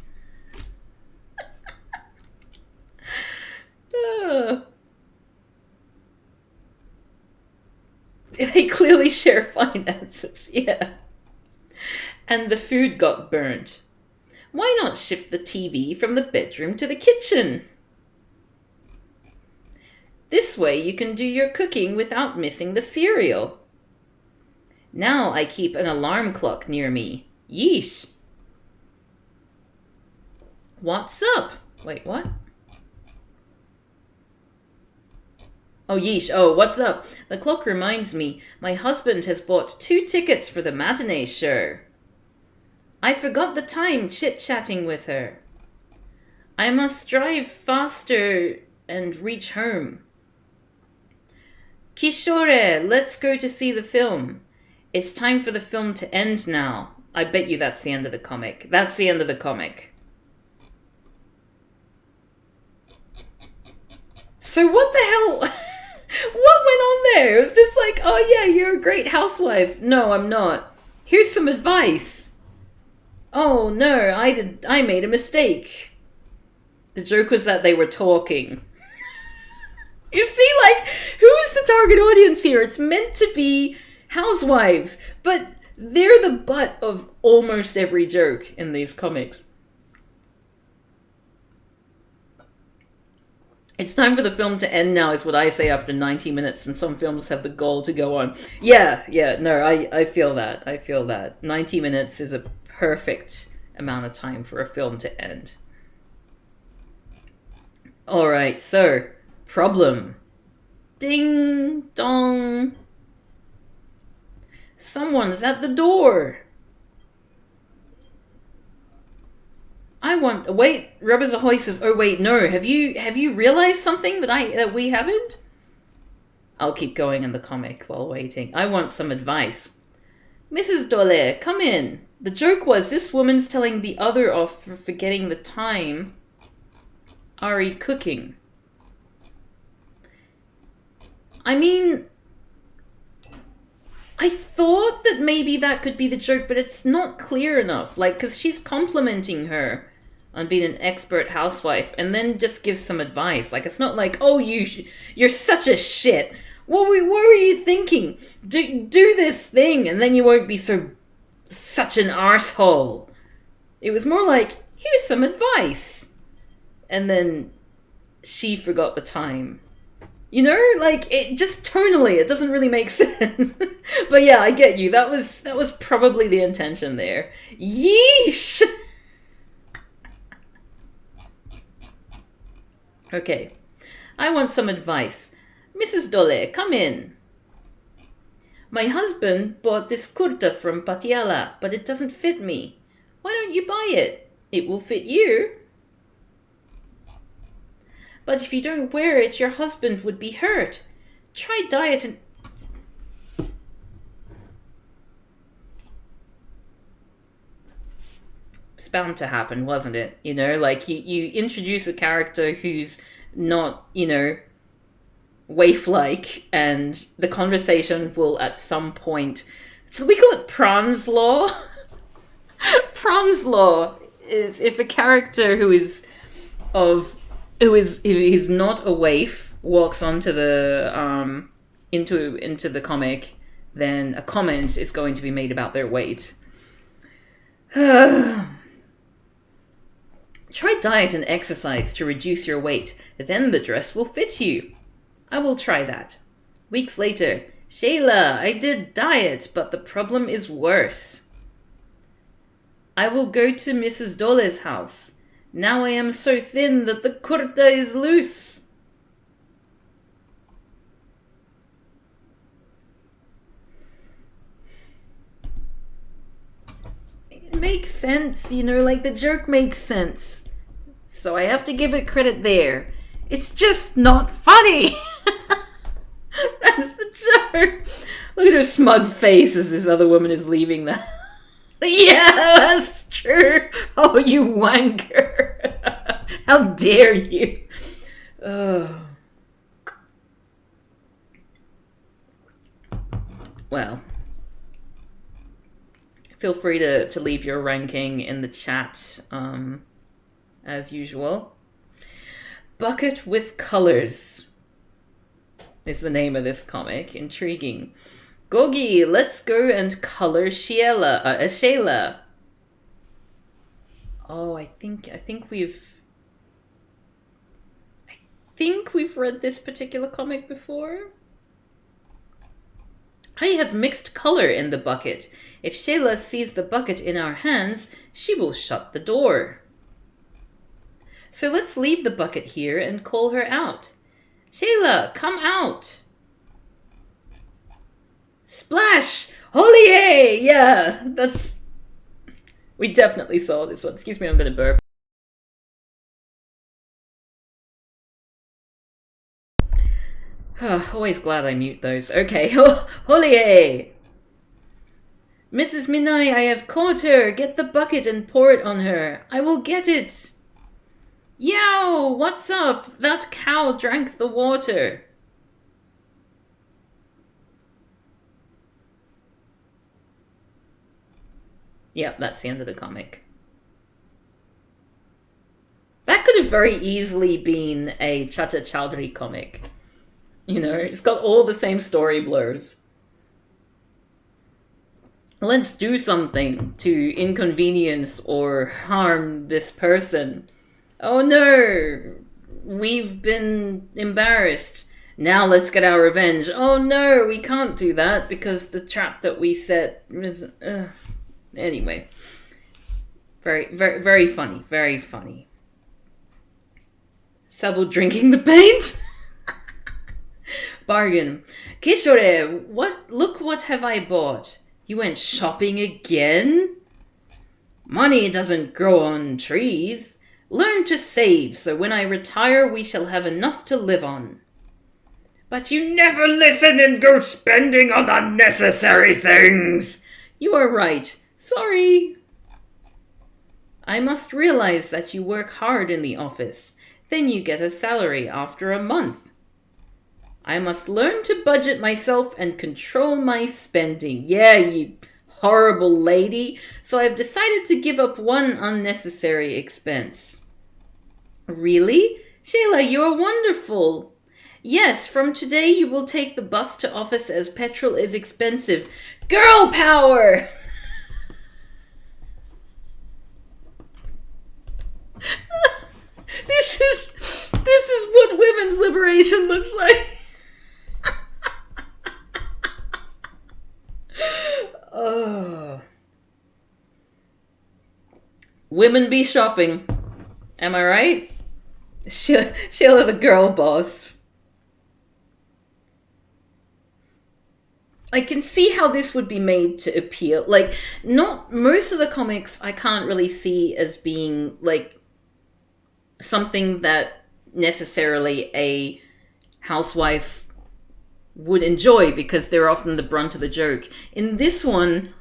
They clearly share finances, yeah. And the food got burnt. Why not shift the TV from the bedroom to the kitchen? This way you can do your cooking without missing the cereal. Now I keep an alarm clock near me. Yeesh. What's up? Wait, what? Oh, yeesh. Oh, what's up? The clock reminds me, my husband has bought 2 tickets for the matinee show. I forgot the time chit-chatting with her. I must drive faster and reach home. Kishore, let's go to see the film. It's time for the film to end now. I bet you that's the end of the comic. That's the end of the comic. So what the hell? What went on there? It was just like, oh yeah, you're a great housewife. No, I'm not. Here's some advice. Oh no, I made a mistake. The joke was that they were talking. You see, like, who is the target audience here? It's meant to be housewives, but they're the butt of almost every joke in these comics. It's time for the film to end now, is what I say after 90 minutes, and some films have the goal to go on. Yeah, no, I feel that. I feel that. 90 minutes is a perfect amount of time for a film to end. Alright, so, problem. Ding dong. Someone's at the door. Wait, Rubbers Ahoy says, oh wait, no, have you realized something that we haven't? I'll keep going in the comic while waiting. I want some advice. Mrs. Dole, come in. The joke was this woman's telling the other off for forgetting the time. Ari cooking. I mean, I thought that maybe that could be the joke, but it's not clear enough. Like, because she's complimenting her on being an expert housewife, and then just gives some advice. Like, it's not like, oh, you're such a shit. What were you thinking? Do this thing, and then you won't be such an arsehole. It was more like, Here's some advice. And then she forgot the time. You know, like, it just tonally, it doesn't really make sense. But yeah, I get you. That was probably the intention there. Yeesh! Okay. I want some advice. Mrs. Dole, come in. My husband bought this kurta from Patiala, but it doesn't fit me. Why don't you buy it? It will fit you. But if you don't wear it, your husband would be hurt. Try diet and... It's bound to happen, wasn't it? You know, like you introduce a character who's not, you know, waif-like, and the conversation will at some point... So we call it Pran's law. Pran's law is if a character who is not a waif walks onto the into the comic, then a comment is going to be made about their weight. Try diet and exercise to reduce your weight, then the dress will fit you. I will try that. Weeks later, Shayla, I did diet, but the problem is worse. I will go to Mrs. Dole's house. Now I am so thin that the kurta is loose. It makes sense, you know, like the joke makes sense. So I have to give it credit there. It's just not funny. That's the joke. Look at her smug face as this other woman is leaving the... Yeah, that's true. Oh, you wanker. How dare you? Oh. Well, feel free to leave your ranking in the chat, as usual. Bucket with Colors is the name of this comic. Intriguing. Gogi, let's go and color Shayla. Oh, I think we've read this particular comic before. I have mixed color in the bucket. If Shayla sees the bucket in our hands, she will shut the door. So let's leave the bucket here and call her out. Shayla, come out. Splash! Holy yeah, that's... We definitely saw this one. Excuse me, I'm gonna burp. Always glad I mute those. Okay, Holy Mrs. Minai, I have caught her. Get the bucket and pour it on her. I will get it. Yow, what's up? That cow drank the water. Yep, that's the end of the comic. That could have very easily been a Chacha Chowdhury comic. You know, it's got all the same story blurs. Let's do something to inconvenience or harm this person. Oh no, we've been embarrassed. Now let's get our revenge. Oh no, we can't do that because the trap that we set is... Anyway, very funny, very funny. Sabu drinking the paint. Bargain. Kishore, look what have I bought? You went shopping again? Money doesn't grow on trees. Learn to save, so when I retire we shall have enough to live on. But you never listen and go spending on unnecessary things. You are right. Sorry. I must realize that you work hard in the office. Then you get a salary after a month. I must learn to budget myself and control my spending. Yeah, you horrible lady. So I've decided to give up one unnecessary expense. Really? Shayla, you're wonderful. Yes, from today you will take the bus to office as petrol is expensive. Girl power! looks like. Oh. Women be shopping. Am I right? Sheila the girl boss. I can see how this would be made to appeal. Like, not most of the comics I can't really see as being like something that necessarily a housewife would enjoy because they're often the brunt of the joke. In this one,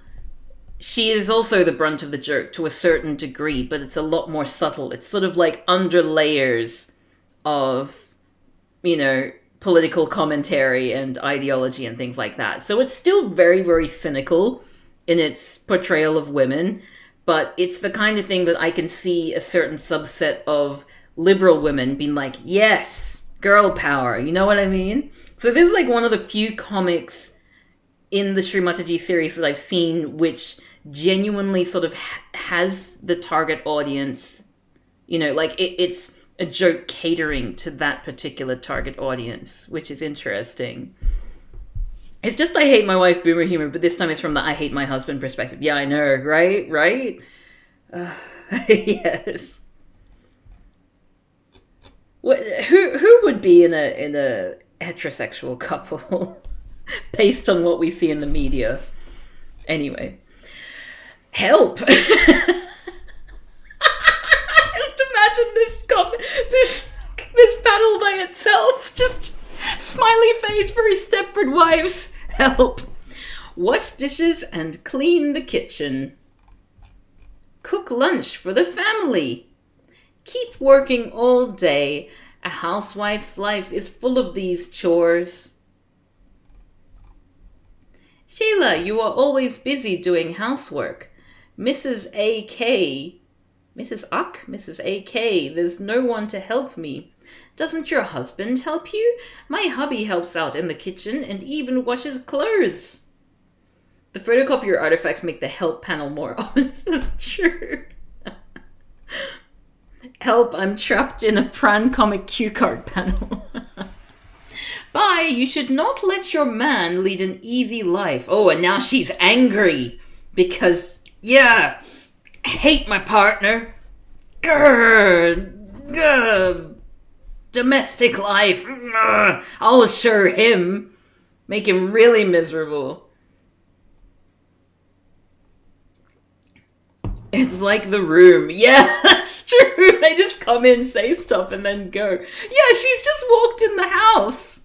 she is also the brunt of the joke to a certain degree, but it's a lot more subtle. It's sort of like under layers of, you know, political commentary and ideology and things like that. So it's still very, very cynical in its portrayal of women, but it's the kind of thing that I can see a certain subset of liberal women being like, yes, girl power, you know what I mean? So this is like one of the few comics in the Shrimatiji series that I've seen which genuinely sort of has the target audience, you know, like it's a joke catering to that particular target audience, which is interesting. It's just I hate my wife boomer humor, but this time it's from the I hate my husband perspective. Yeah, I know, right? Yes. Who would be in a heterosexual couple based on what we see in the media? Anyway, help. Just imagine this panel by itself. Just smiley face for his Stepford wives. Help. Wash dishes and clean the kitchen. Cook lunch for the family. Keep working all day. A housewife's life is full of these chores. Sheila, you are always busy doing housework. Mrs. A.K. Mrs. Uck? Mrs. A.K. There's no one to help me. Doesn't your husband help you? My hubby helps out in the kitchen and even washes clothes. The photocopier artifacts make the help panel more ominous. That's true. Help, I'm trapped in a Pran comic cue card panel. Bye, you should not let your man lead an easy life. Oh, and now she's angry because, yeah, I hate my partner. Grr, domestic life. I'll assure him. Make him really miserable. It's like The Room. Yeah, that's true. They just come in, say stuff, and then go. Yeah, she's just walked in the house.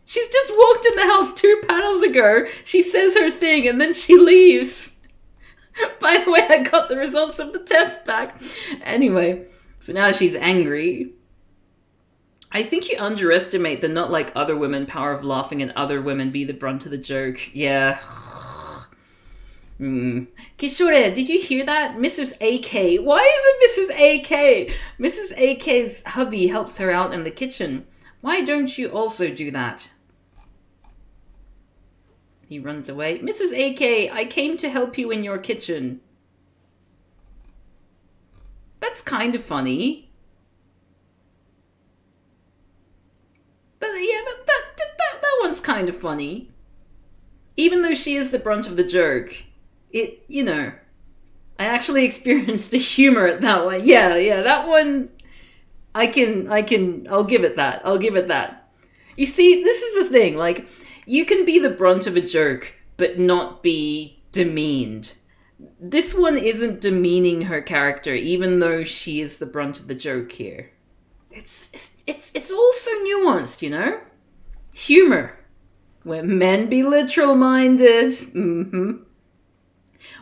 She's just walked in the house 2 panels ago. She says her thing, and then she leaves. By the way, I got the results of the test back. Anyway, so now she's angry. I think you underestimate the not like other women power of laughing and other women be the brunt of the joke. Yeah. Kishore, did you hear that? Mrs. A.K. Why is it Mrs. A.K.? Mrs. A.K.'s hubby helps her out in the kitchen. Why don't you also do that? He runs away. Mrs. A.K., I came to help you in your kitchen. That's kind of funny. But yeah, that one's kind of funny. Even though she is the brunt of the joke. It, you know, I actually experienced the humor at that one. Yeah, that one, I'll give it that. You see, this is the thing, like, you can be the brunt of a joke, but not be demeaned. This one isn't demeaning her character, even though she is the brunt of the joke here. It's also nuanced, you know? Humor. When men be literal-minded. Mm-hmm.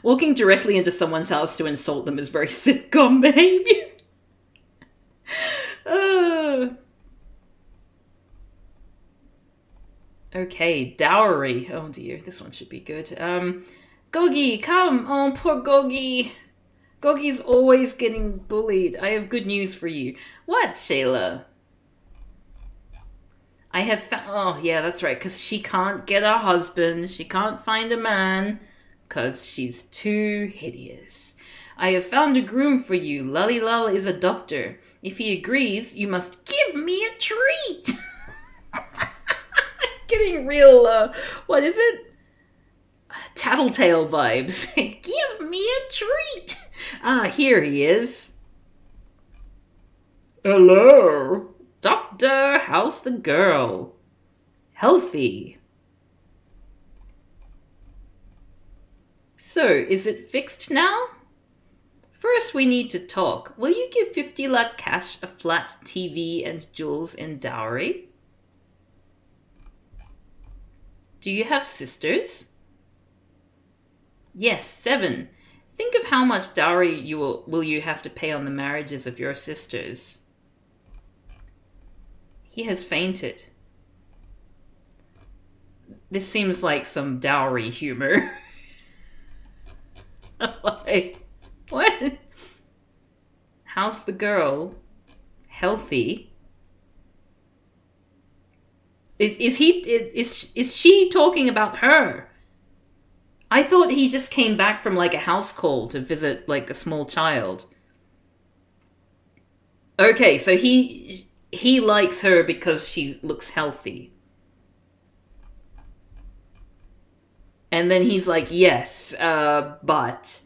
Walking directly into someone's house to insult them is very sitcom behavior. Okay, dowry. Oh dear, this one should be good. Gogi, come! Oh, poor Gogi. Gogi's always getting bullied. I have good news for you. What, Sheila? I have found... Oh, yeah, that's right, because she can't get a husband. She can't find a man. Because she's too hideous. I have found a groom for you. Lully is a doctor. If he agrees, you must give me a treat. getting real, what is it? Tattletale vibes. Give me a treat. Here he is. Hello. Doctor, how's the girl? Healthy. So, is it fixed now? First, we need to talk. Will you give 50 lakh cash, a flat TV, and jewels in dowry? Do you have sisters? Yes, 7. Think of how much dowry will you have to pay on the marriages of your sisters. He has fainted. This seems like some dowry humor. Like, what? How's the girl? Healthy? Is she talking about her? I thought he just came back from like a house call to visit like a small child. Okay, so he likes her because she looks healthy. And then he's like, yes, but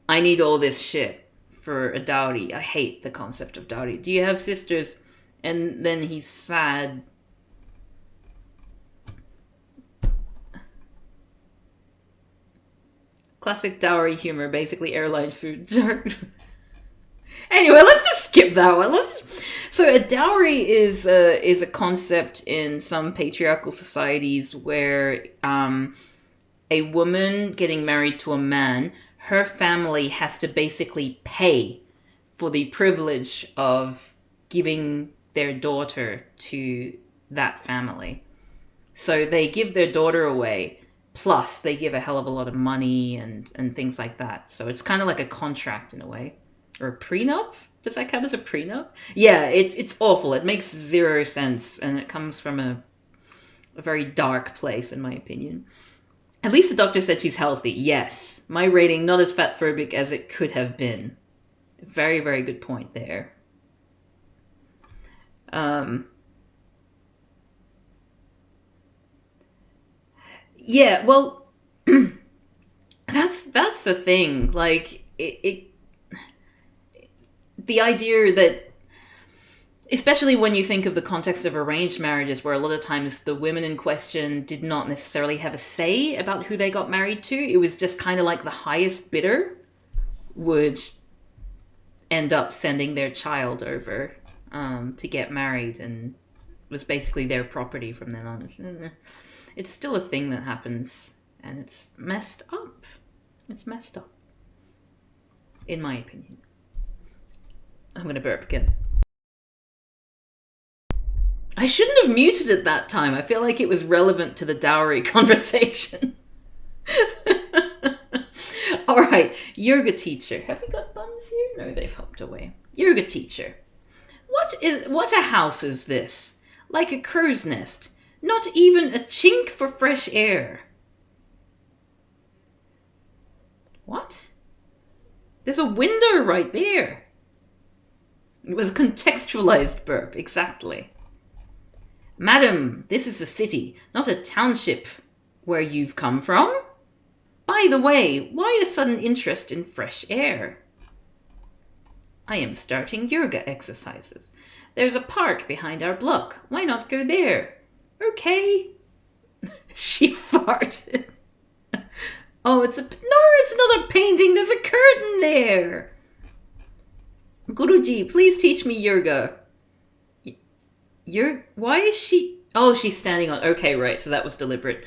I need all this shit for a dowry. I hate the concept of dowry. Do you have sisters? And then he's sad. Classic dowry humor, basically airline food jokes. Anyway, let's just skip that one. So a dowry is a concept in some patriarchal societies where a woman getting married to a man, her family has to basically pay for the privilege of giving their daughter to that family. So they give their daughter away, plus they give a hell of a lot of money and things like that. So it's kind of like a contract in a way. Or a prenup? Does that count as a prenup? Yeah, it's awful. It makes zero sense, and it comes from a very dark place, in my opinion. At least the doctor said she's healthy. Yes. My rating, not as fatphobic as it could have been. Very, very good point there. Yeah, well, that's the thing. Like, the idea that, especially when you think of the context of arranged marriages, where a lot of times the women in question did not necessarily have a say about who they got married to. It was just kind of like the highest bidder would end up sending their child over to get married, and was basically their property from then on. It's still a thing that happens, and it's messed up. It's messed up, in my opinion. I'm going to burp again. I shouldn't have muted it that time. I feel like it was relevant to the dowry conversation. All right, yoga teacher. Have we got buns here? No, they've hopped away. Yoga teacher. What a house is this? Like a crow's nest. Not even a chink for fresh air. What? There's a window right there. It was a contextualized burp, exactly. Madam, this is a city, not a township where you've come from. By the way, why a sudden interest in fresh air? I am starting yoga exercises. There's a park behind our block. Why not go there? Okay. She farted. Oh, it's not a painting. There's a curtain there. Guruji, please teach me yoga. Why is she... Oh, she's standing on... Okay, right, so that was deliberate.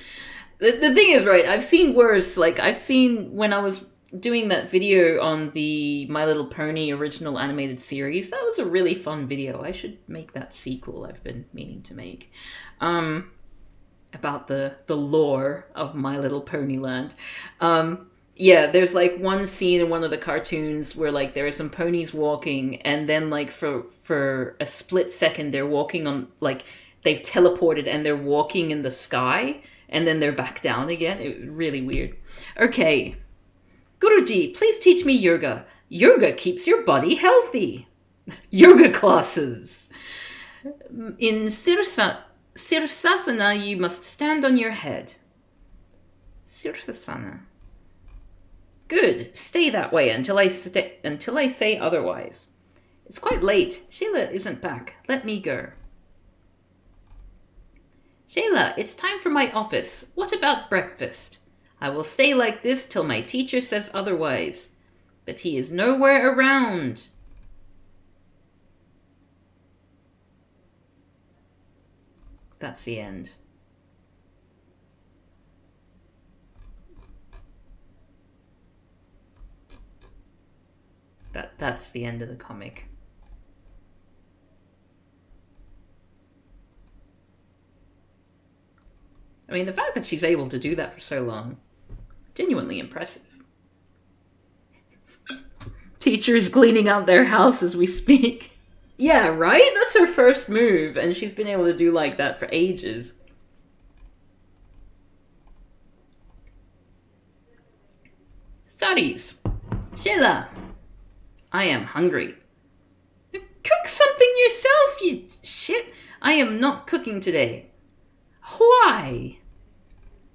The thing is, right, I've seen worse. Like, I've seen when I was doing that video on the My Little Pony original animated series. That was a really fun video. I should make that sequel I've been meaning to make. About the lore of My Little Ponyland. Yeah, there's like one scene in one of the cartoons where like there are some ponies walking, and then like for a split second they're walking on, like they've teleported and they're walking in the sky, and then they're back down again. It was really weird. Okay. Guruji, please teach me yoga. Yoga keeps your body healthy. Yoga classes. In Sirsa... Sirsasana, you must stand on your head. Sirsasana. Good. Stay that way until I say otherwise. It's quite late. Sheila isn't back. Let me go. Sheila, it's time for my office. What about breakfast? I will stay like this till my teacher says otherwise. But he is nowhere around. That's the end. That's the end of the comic. I mean, the fact that she's able to do that for so long, genuinely impressive. Teacher is cleaning out their house as we speak. Yeah, right? That's her first move, and she's been able to do like that for ages. Studies. Sheila. I am hungry. Cook something yourself, you shit. I am not cooking today. Why?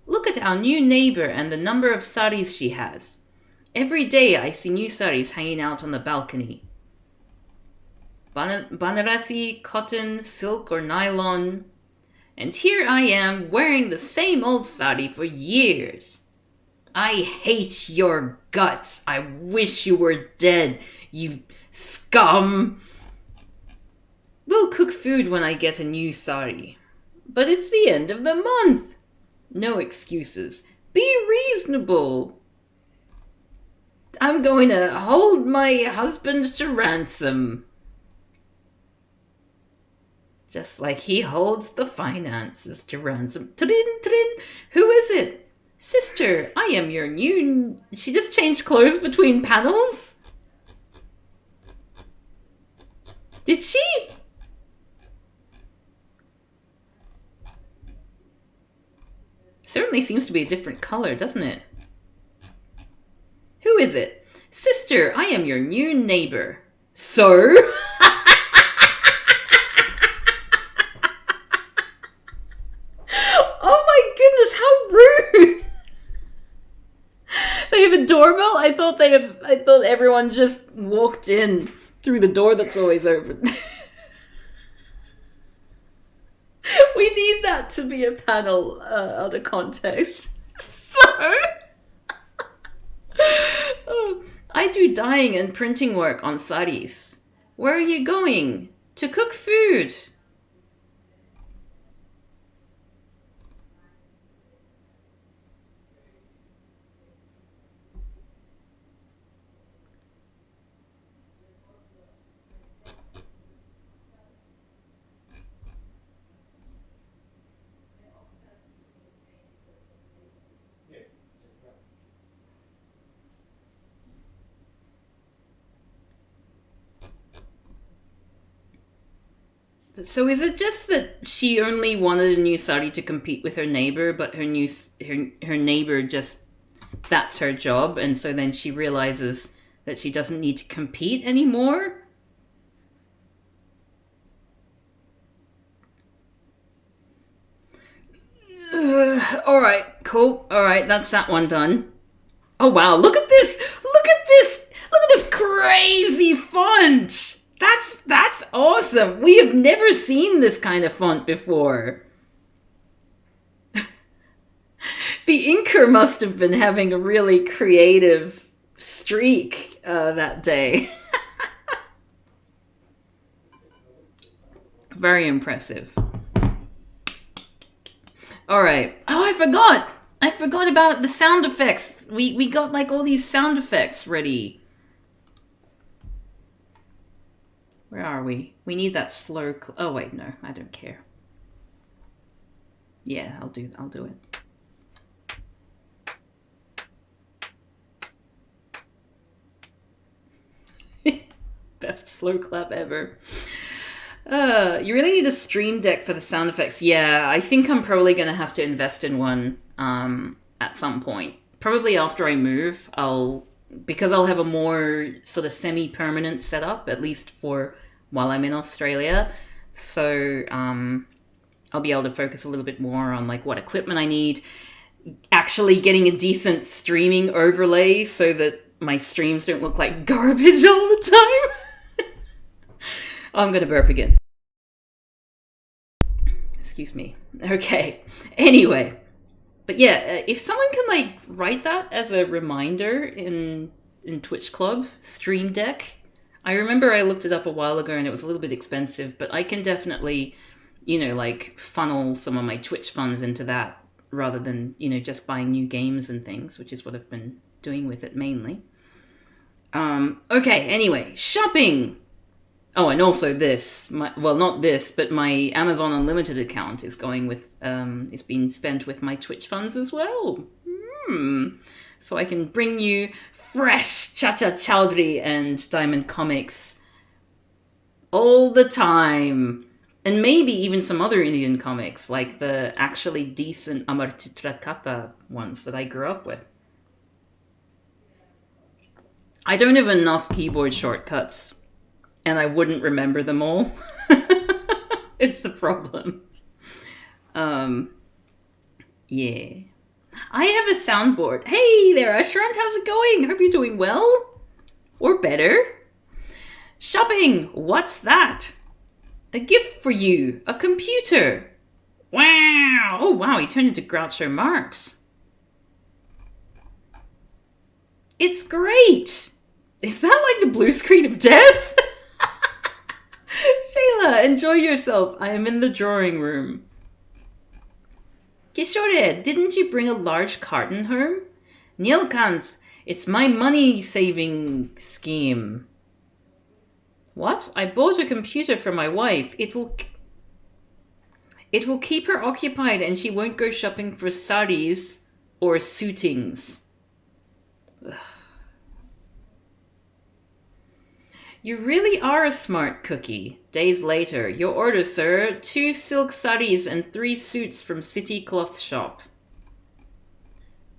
Look at our new neighbor and the number of saris she has. Every day I see new saris hanging out on the balcony. Banarasi, cotton, silk or nylon. And here I am wearing the same old sari for years. I hate your guts. I wish you were dead, you scum. We'll cook food when I get a new sari. But it's the end of the month. No excuses. Be reasonable. I'm going to hold my husband to ransom. Just like he holds the finances to ransom. Trin, trin. Who is it? Sister, I am your new... She just changed clothes between panels? Did she? Certainly seems to be a different color, doesn't it? Who is it? Sister, I am your new neighbor. So? Oh my goodness, how rude! They have a doorbell? I thought everyone just walked in through the door that's always open. We need that to be a panel out of context. So, I do dyeing and printing work on saris. Where are you going? To cook food. So is it just that she only wanted a new sari to compete with her neighbor, but her neighbor just, that's her job, and so then she realizes that she doesn't need to compete anymore? Alright, cool. Alright, that's that one done. Oh wow, look at this! Look at this! Look at this crazy font! That's awesome. We have never seen this kind of font before. The inker must have been having a really creative streak that day. Very impressive. All right. Oh, I forgot about the sound effects. We got like all these sound effects ready. Where are we? We need that slow... oh, wait, no. I don't care. Yeah, I'll do it. Best slow clap ever. You really need a stream deck for the sound effects. Yeah, I think I'm probably going to have to invest in one at some point. Probably after I move, because I'll have a more sort of semi-permanent setup, at least for while I'm in Australia. So I'll I'll be able to focus a little bit more on like what equipment I need, actually getting a decent streaming overlay so that my streams don't look like garbage all the time. Oh, I'm gonna burp again. Excuse me. Okay. Anyway. But yeah, if someone can like write that as a reminder in Twitch Club, Stream Deck. I remember I looked it up a while ago and it was a little bit expensive, but I can definitely, like funnel some of my Twitch funds into that rather than, just buying new games and things, which is what I've been doing with it mainly. Okay, anyway, shopping. Oh, and also this, not this, but my Amazon Unlimited account is going with, it's been spent with my Twitch funds as well. So I can bring you fresh Chacha Chowdhury and Diamond Comics all the time. And maybe even some other Indian comics, like the actually decent Amar Chitrakatha ones that I grew up with. I don't have enough keyboard shortcuts. And I wouldn't remember them all. It's the problem. Yeah. I have a soundboard. Hey there, Ashrant. How's it going? Hope you're doing well. Or better. Shopping. What's that? A gift for you. A computer. Wow. Oh, wow. He turned into Groucho Marx. It's great. Is that like the blue screen of death? Shayla, enjoy yourself. I am in the drawing room. Kishore, didn't you bring a large carton home? Nilkanth, it's my money-saving scheme. What? I bought a computer for my wife. It will keep her occupied and she won't go shopping for saris or suitings. Ugh. You really are a smart cookie. Days later, your order, sir. 2 silk saris and 3 suits from City Cloth Shop.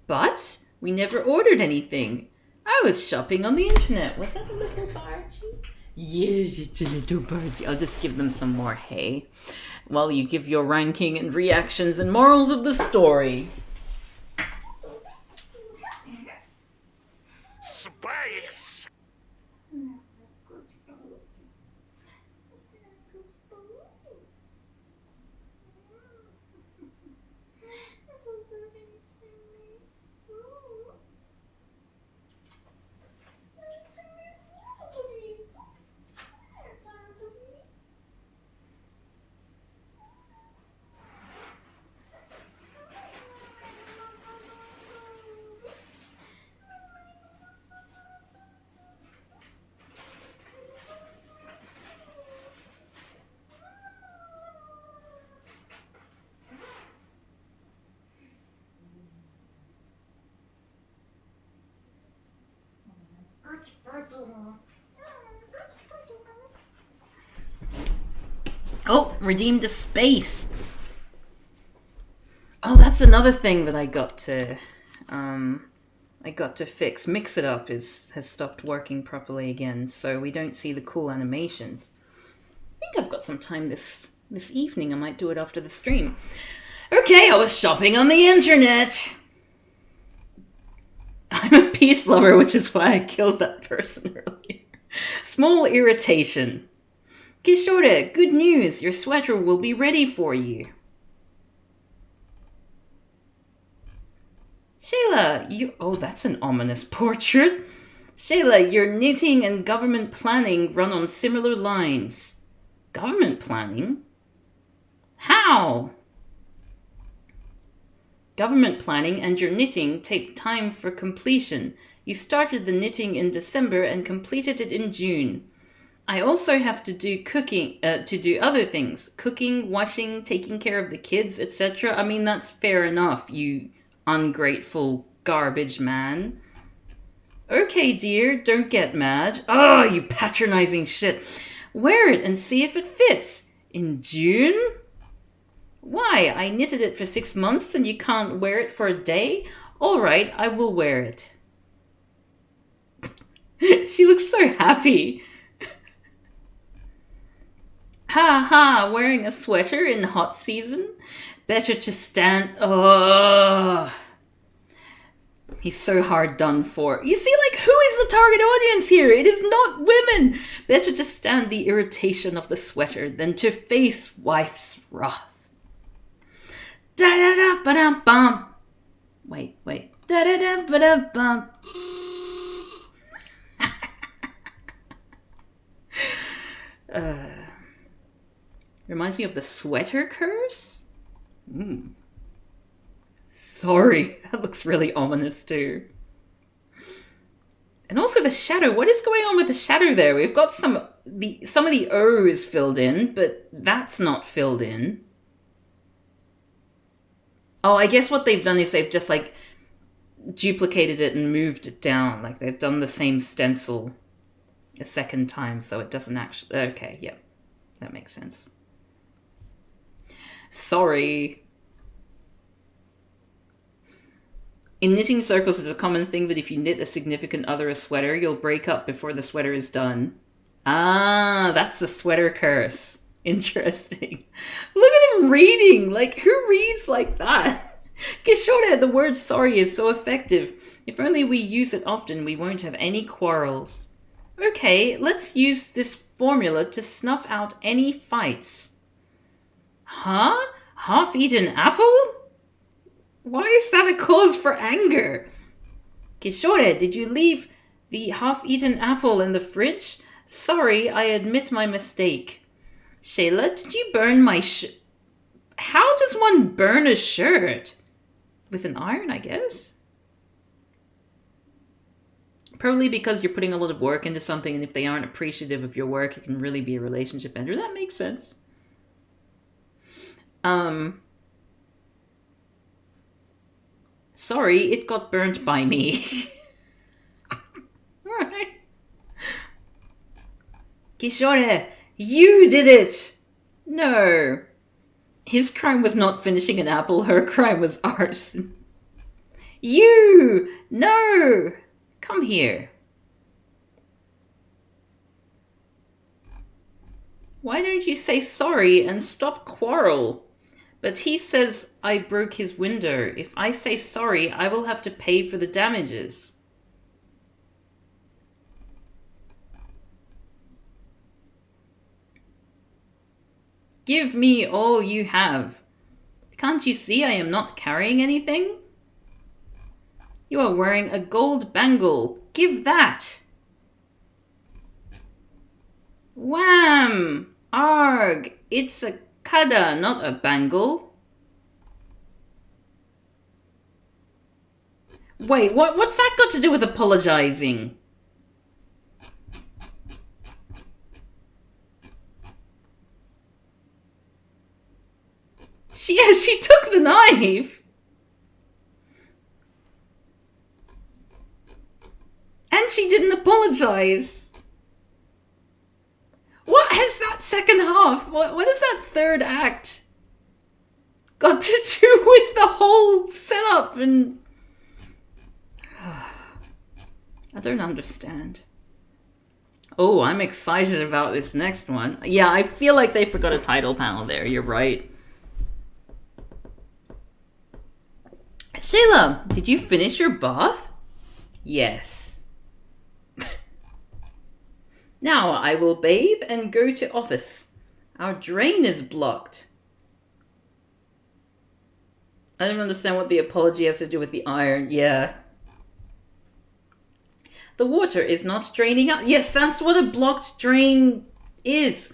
But we never ordered anything. I was shopping on the internet. Was that a little birdie? Yes, it's a little birdie. I'll just give them some more hay while you give your ranking and reactions and morals of the story. Space! Oh, redeemed a space. Oh, that's another thing that I got to fix. Mix It Up has stopped working properly again, so we don't see the cool animations. I think I've got some time this evening. I might do it after the stream. Okay, I was shopping on the internet. I'm a peace lover, which is why I killed that person earlier. Small irritation. Kishore, good news. Your sweater will be ready for you. Shayla, oh, that's an ominous portrait. Shayla, your knitting and government planning run on similar lines. Government planning? How? Government planning and your knitting take time for completion. You started the knitting in December and completed it in June. I also have to do cooking, to do other things. Cooking, washing, taking care of the kids, etc. I mean, that's fair enough, you ungrateful garbage man. Okay, dear, don't get mad. Oh, you patronizing shit. Wear it and see if it fits. In June? Why? I knitted it for 6 months and you can't wear it for a day? All right, I will wear it. She looks so happy. Ha ha, wearing a sweater in hot season? Better to stand. Oh, he's so hard done for. You see, like, who is the target audience here? It is not women. Better to stand the irritation of the sweater than to face wife's wrath. Da da da ba da bum. Wait. Da da da ba da bum. Reminds me of the sweater curse? Sorry, that looks really ominous too. And also the shadow. What is going on with the shadow there? We've got some of the O's filled in, but that's not filled in. Oh, I guess what they've done is they've just like duplicated it and moved it down. Like they've done the same stencil a second time, so it doesn't actually... Okay, yeah. That makes sense. Sorry. In knitting circles, it's a common thing that if you knit a significant other a sweater, you'll break up before the sweater is done. Ah, that's the sweater curse. Interesting. Look at him reading. Like, who reads like that? Kishore, the word sorry is so effective. If only we use it often, we won't have any quarrels. Okay, let's use this formula to snuff out any fights. Huh? Half-eaten apple? Why is that a cause for anger? Kishore, did you leave the half-eaten apple in the fridge? Sorry, I admit my mistake. Shayla, did you burn my How does one burn a shirt? With an iron, I guess? Probably because you're putting a lot of work into something, and if they aren't appreciative of your work, it can really be a relationship ender. That makes sense. Sorry, it got burnt by me. Alright. Kishore, you did it! No. His crime was not finishing an apple, her crime was arson. You! No! Come here. Why don't you say sorry and stop quarrel? But he says I broke his window. If I say sorry, I will have to pay for the damages. Give me all you have. Can't you see I am not carrying anything? You are wearing a gold bangle. Give that. Wham! Arg! It's a kada, not a bangle. Wait, what's that got to do with apologizing? She took the knife. And she didn't apologize. What has that second half? What is that third act got to do with the whole setup? And I don't understand. Oh, I'm excited about this next one. Yeah, I feel like they forgot a title panel there. You're right. Shayla, did you finish your bath? Yes. Now I will bathe and go to office. Our drain is blocked. I don't understand what the apology has to do with the iron. Yeah. The water is not draining out. Yes, that's what a blocked drain is.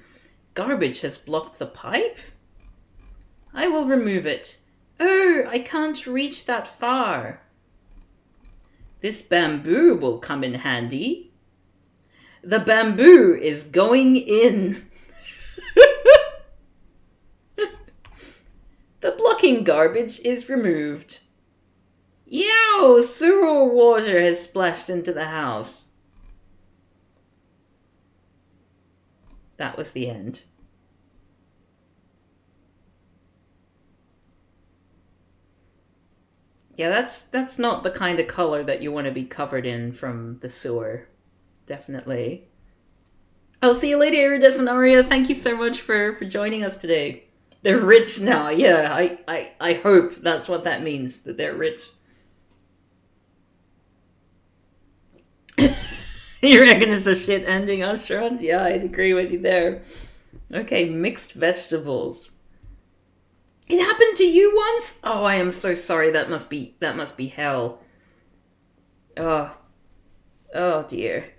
Garbage has blocked the pipe. I will remove it. Oh, I can't reach that far. This bamboo will come in handy. The bamboo is going in. The blocking garbage is removed. Yow! Sewer water has splashed into the house. That was the end. Yeah, that's not the kind of color that you want to be covered in from the sewer. Definitely. I'll see you later, Iridescent Aria. Thank you so much for joining us today. They're rich now. Yeah, I hope that's what that means, that they're rich. You reckon it's a shit ending, Ashrod? Yeah, I'd agree with you there. Okay, mixed vegetables. It happened to you once? Oh, I am so sorry. That must be hell. Oh, oh dear.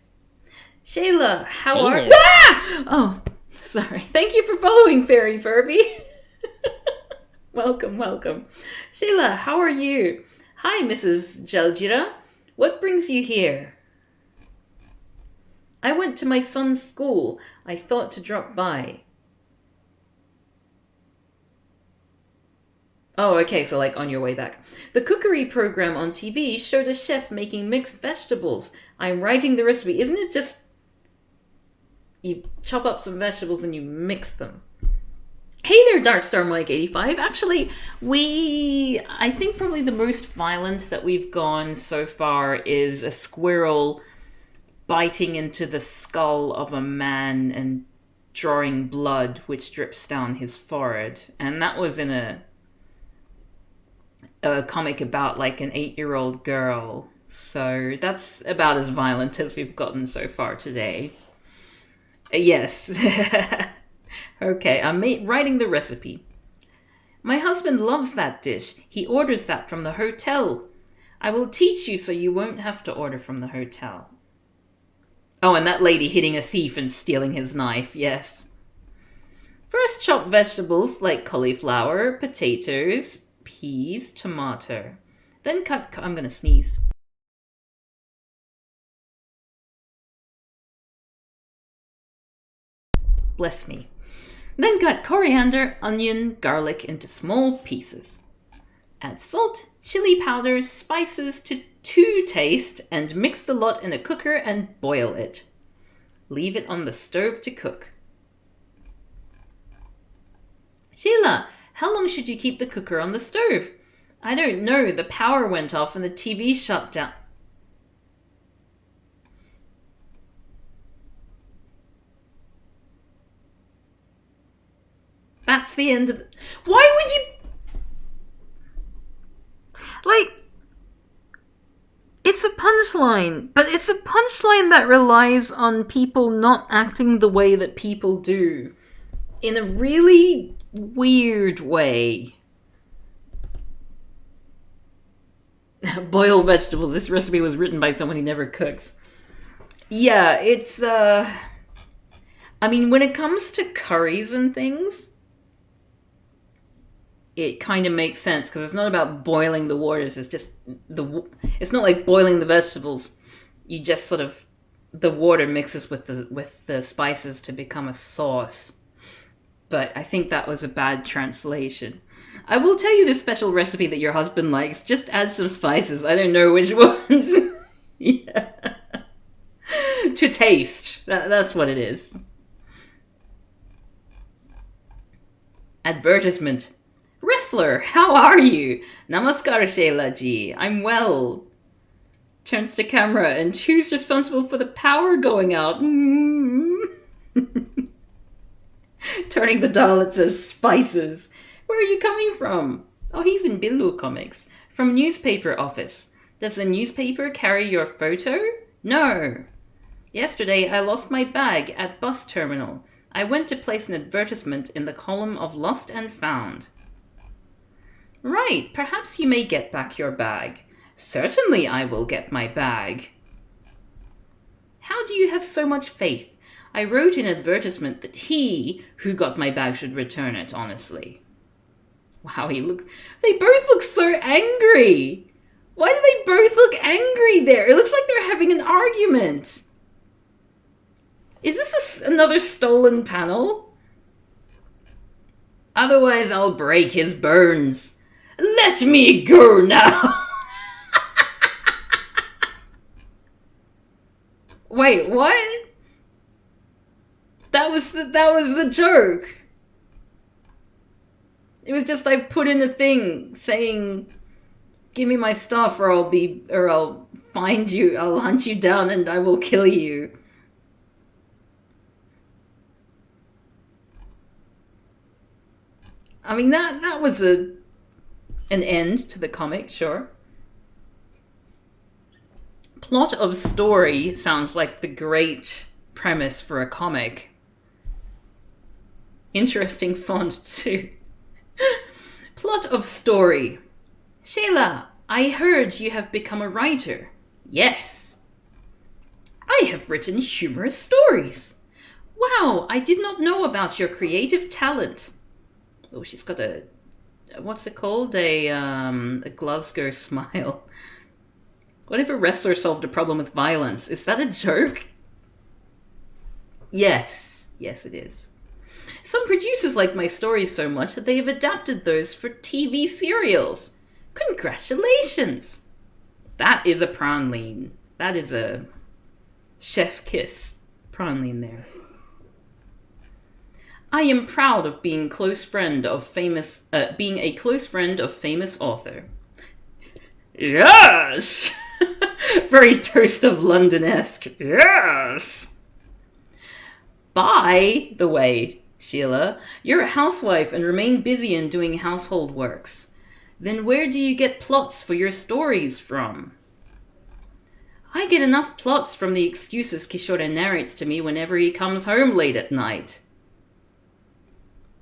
Shayla, how Hey are... there. Ah! Oh, sorry. Thank you for following, Fairy Furby. Welcome, welcome. Shayla, how are you? Hi, Mrs. Jaljira. What brings you here? I went to my son's school. I thought to drop by. Oh, okay, so like on your way back. The cookery program on TV showed a chef making mixed vegetables. I'm writing the recipe. Isn't it just... you chop up some vegetables and you mix them? Hey there, Darkstar Mike 85. Actually, I think probably the most violent that we've gone so far is a squirrel biting into the skull of a man and drawing blood which drips down his forehead. And that was in a comic about like an 8-year-old girl. So that's about as violent as we've gotten so far today. Yes. Okay, I'm writing the recipe. My husband loves that dish. He orders that from the hotel. I will teach you so you won't have to order from the hotel. Oh, and that lady hitting a thief and stealing his knife, yes. First chop vegetables like cauliflower, potatoes, peas, tomato. Then cut... I'm gonna sneeze. Bless me. Then cut coriander, onion, garlic into small pieces. Add salt, chili powder, spices to taste, and mix the lot in a cooker and boil it. Leave it on the stove to cook. Sheila, how long should you keep the cooker on the stove? I don't know, the power went off and the TV shut down. That's the end of the... Why would you... Like... It's a punchline, but it's a punchline that relies on people not acting the way that people do. In a really weird way. Boil vegetables. This recipe was written by someone who never cooks. Yeah, it's, I mean, when it comes to curries and things, it kind of makes sense because it's not about boiling the waters. It's just it's not like boiling the vegetables. You just sort of, the water mixes with the spices to become a sauce. But I think that was a bad translation. I will tell you this special recipe that your husband likes. Just add some spices. I don't know which ones. Yeah. To taste. That's what it is. Advertisement. Wrestler, how are you? Namaskar, Shayla ji. I'm well. Turns to camera, and who's responsible for the power going out? Turning the dial, it says spices. Where are you coming from? Oh, he's in Billu Comics. From newspaper office. Does the newspaper carry your photo? No. Yesterday, I lost my bag at bus terminal. I went to place an advertisement in the column of Lost and Found. Right, perhaps you may get back your bag. Certainly I will get my bag. How do you have so much faith? I wrote an advertisement that he who got my bag should return it, honestly. Wow, they both look so angry. Why do they both look angry there? It looks like they're having an argument. Is this another stolen panel? Otherwise I'll break his bones. Let me go now. Wait, what? That was the joke. It was just I've put in a thing saying, "Give me my stuff, or I'll find you. I'll hunt you down, and I will kill you." I mean, that was an end to the comic, sure. Plot of story sounds like the great premise for a comic. Interesting font, too. Plot of story. Sheila, I heard you have become a writer. Yes. I have written humorous stories. Wow, I did not know about your creative talent. Oh, she's got a... What's it called? A Glasgow smile. What if a wrestler solved a problem with violence? Is that a joke? Yes. Yes, it is. Some producers like my stories so much that they have adapted those for TV serials. Congratulations! That is a Pran lean. That is a chef kiss Pran lean there. I am proud of being a close friend of famous author. Yes! Very Toast of London-esque. Yes! By the way, Sheila, you're a housewife and remain busy in doing household works. Then where do you get plots for your stories from? I get enough plots from the excuses Kishore narrates to me whenever he comes home late at night.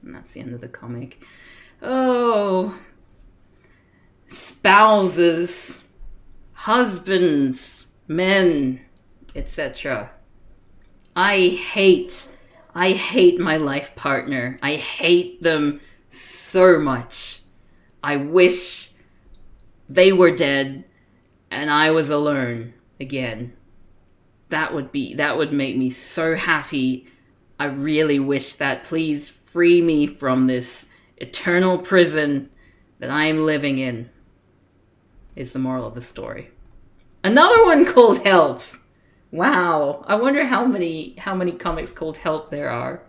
And that's the end of the comic. Oh. Spouses, husbands, men, etc. I hate my life partner. I hate them so much. I wish they were dead and I was alone again. That would make me so happy. I really wish that. Please free me from this eternal prison that I am living in, is the moral of the story. Another one called Help. Wow. I wonder how many comics called Help there are.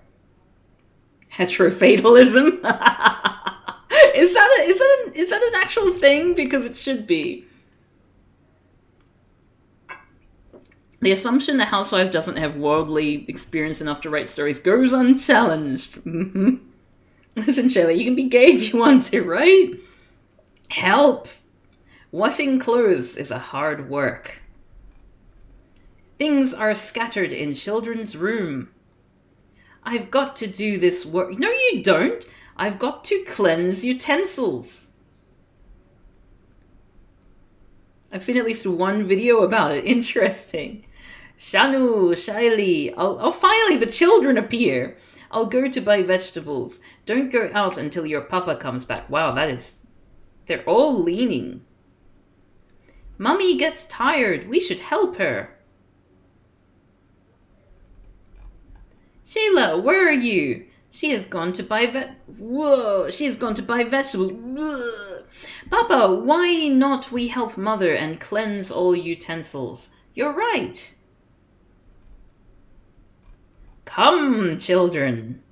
Heterofatalism? Is that an actual thing? Because it should be. The assumption a housewife doesn't have worldly experience enough to write stories goes unchallenged. Mm-hmm. Listen, Shelley, you can be gay if you want to, right? Help! Washing clothes is a hard work. Things are scattered in children's room. I've got to do this work. No, you don't. I've got to cleanse utensils. I've seen at least one video about it. Interesting. Shanu, Shaili. Oh, finally, the children appear. I'll go to buy vegetables. Don't go out until your papa comes back. Wow, they're all leaning. Mummy gets tired. We should help her. Sheila, where are you? She has gone to buy vegetables. Whoa. Papa, why not we help Mother and cleanse all utensils? You're right. Come, children.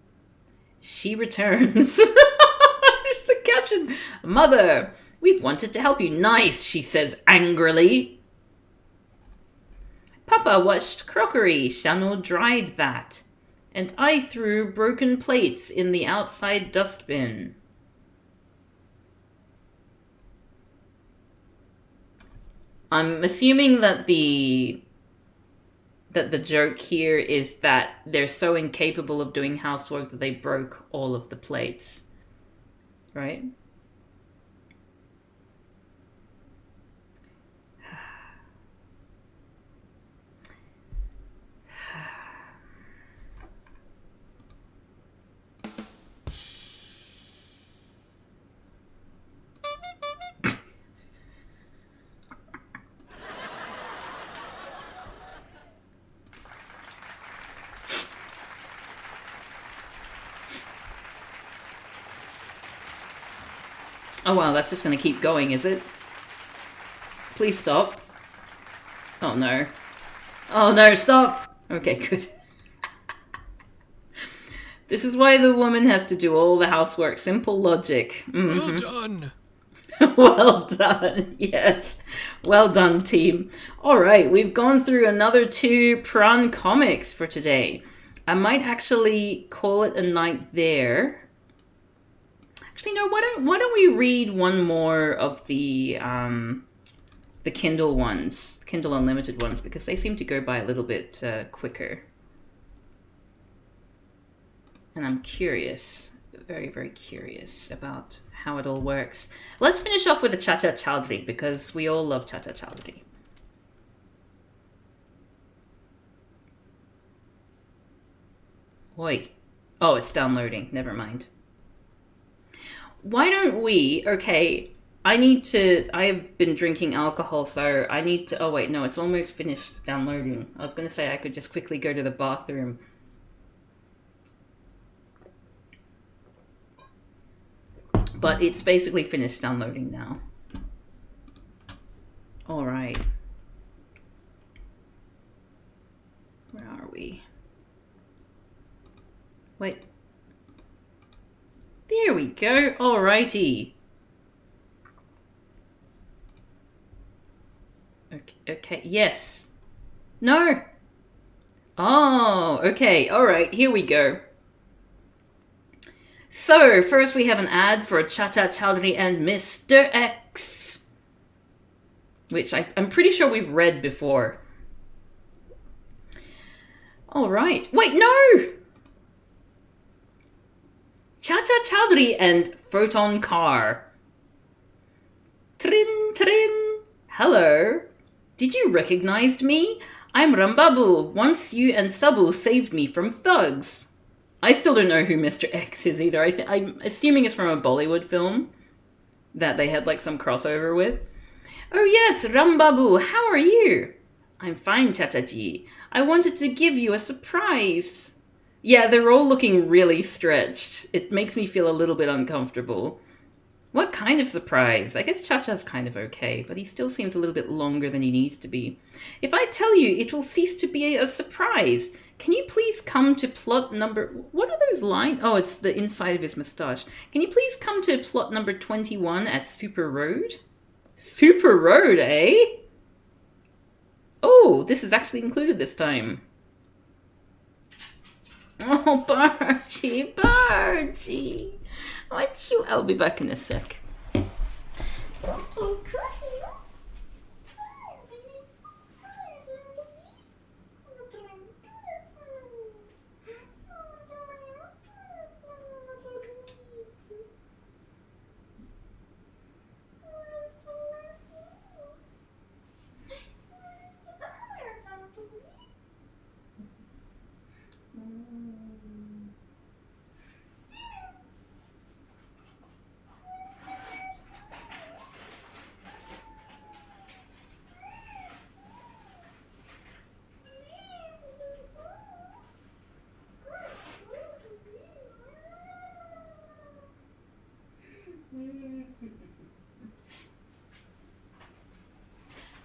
She returns. Here's the caption. Mother, we've wanted to help you. Nice, she says angrily. Papa washed crockery. Shanu dried that. And I threw broken plates in the outside dustbin. I'm assuming that the joke here is that they're so incapable of doing housework that they broke all of the plates. Right? Oh wow, that's just going to keep going, is it? Please stop. Oh no. Oh no, stop! Okay, good. This is why the woman has to do all the housework. Simple logic. Mm-hmm. Well done. Well done, yes. Well done, team. Alright, we've gone through another 2 Pran comics for today. I might actually call it a night there. Actually, no. Why don't we read one more of the Kindle ones, Kindle Unlimited ones, because they seem to go by a little bit quicker. And I'm curious, very, very curious about how it all works. Let's finish off with a Chacha Chowdhury, because we all love Chacha Chowdhury. Oi. Oh, it's downloading. Never mind. Why don't we... Okay, I've been drinking alcohol, so I need to... Oh, wait, no, it's almost finished downloading. I was going to say I could just quickly go to the bathroom. But it's basically finished downloading now. All right. Where are we? Wait. There we go. Alrighty. Okay. Yes. No. Oh, okay. Alright, here we go. So, first we have an ad for Chacha Chowdhury and Mr. X, which I'm pretty sure we've read before. Alright. Wait, no! Chacha Chowdhury and Photon Car. Trin, trin. Hello. Did you recognize me? I'm Rambabu. Once you and Sabu saved me from thugs. I still don't know who Mr. X is either. I'm assuming it's from a Bollywood film that they had like some crossover with. Oh yes, Rambabu, how are you? I'm fine, Chachaji. I wanted to give you a surprise. Yeah, they're all looking really stretched. It makes me feel a little bit uncomfortable. What kind of surprise? I guess Chacha's kind of okay, but he still seems a little bit longer than he needs to be. If I tell you, it will cease to be a surprise. Can you please come to plot number... What are those lines? Oh, it's the inside of his moustache. Can you please come to plot number 21 at Super Road? Super Road, eh? Oh, this is actually included this time. Oh, Bargy, Bargy. What you... I'll be back in a sec.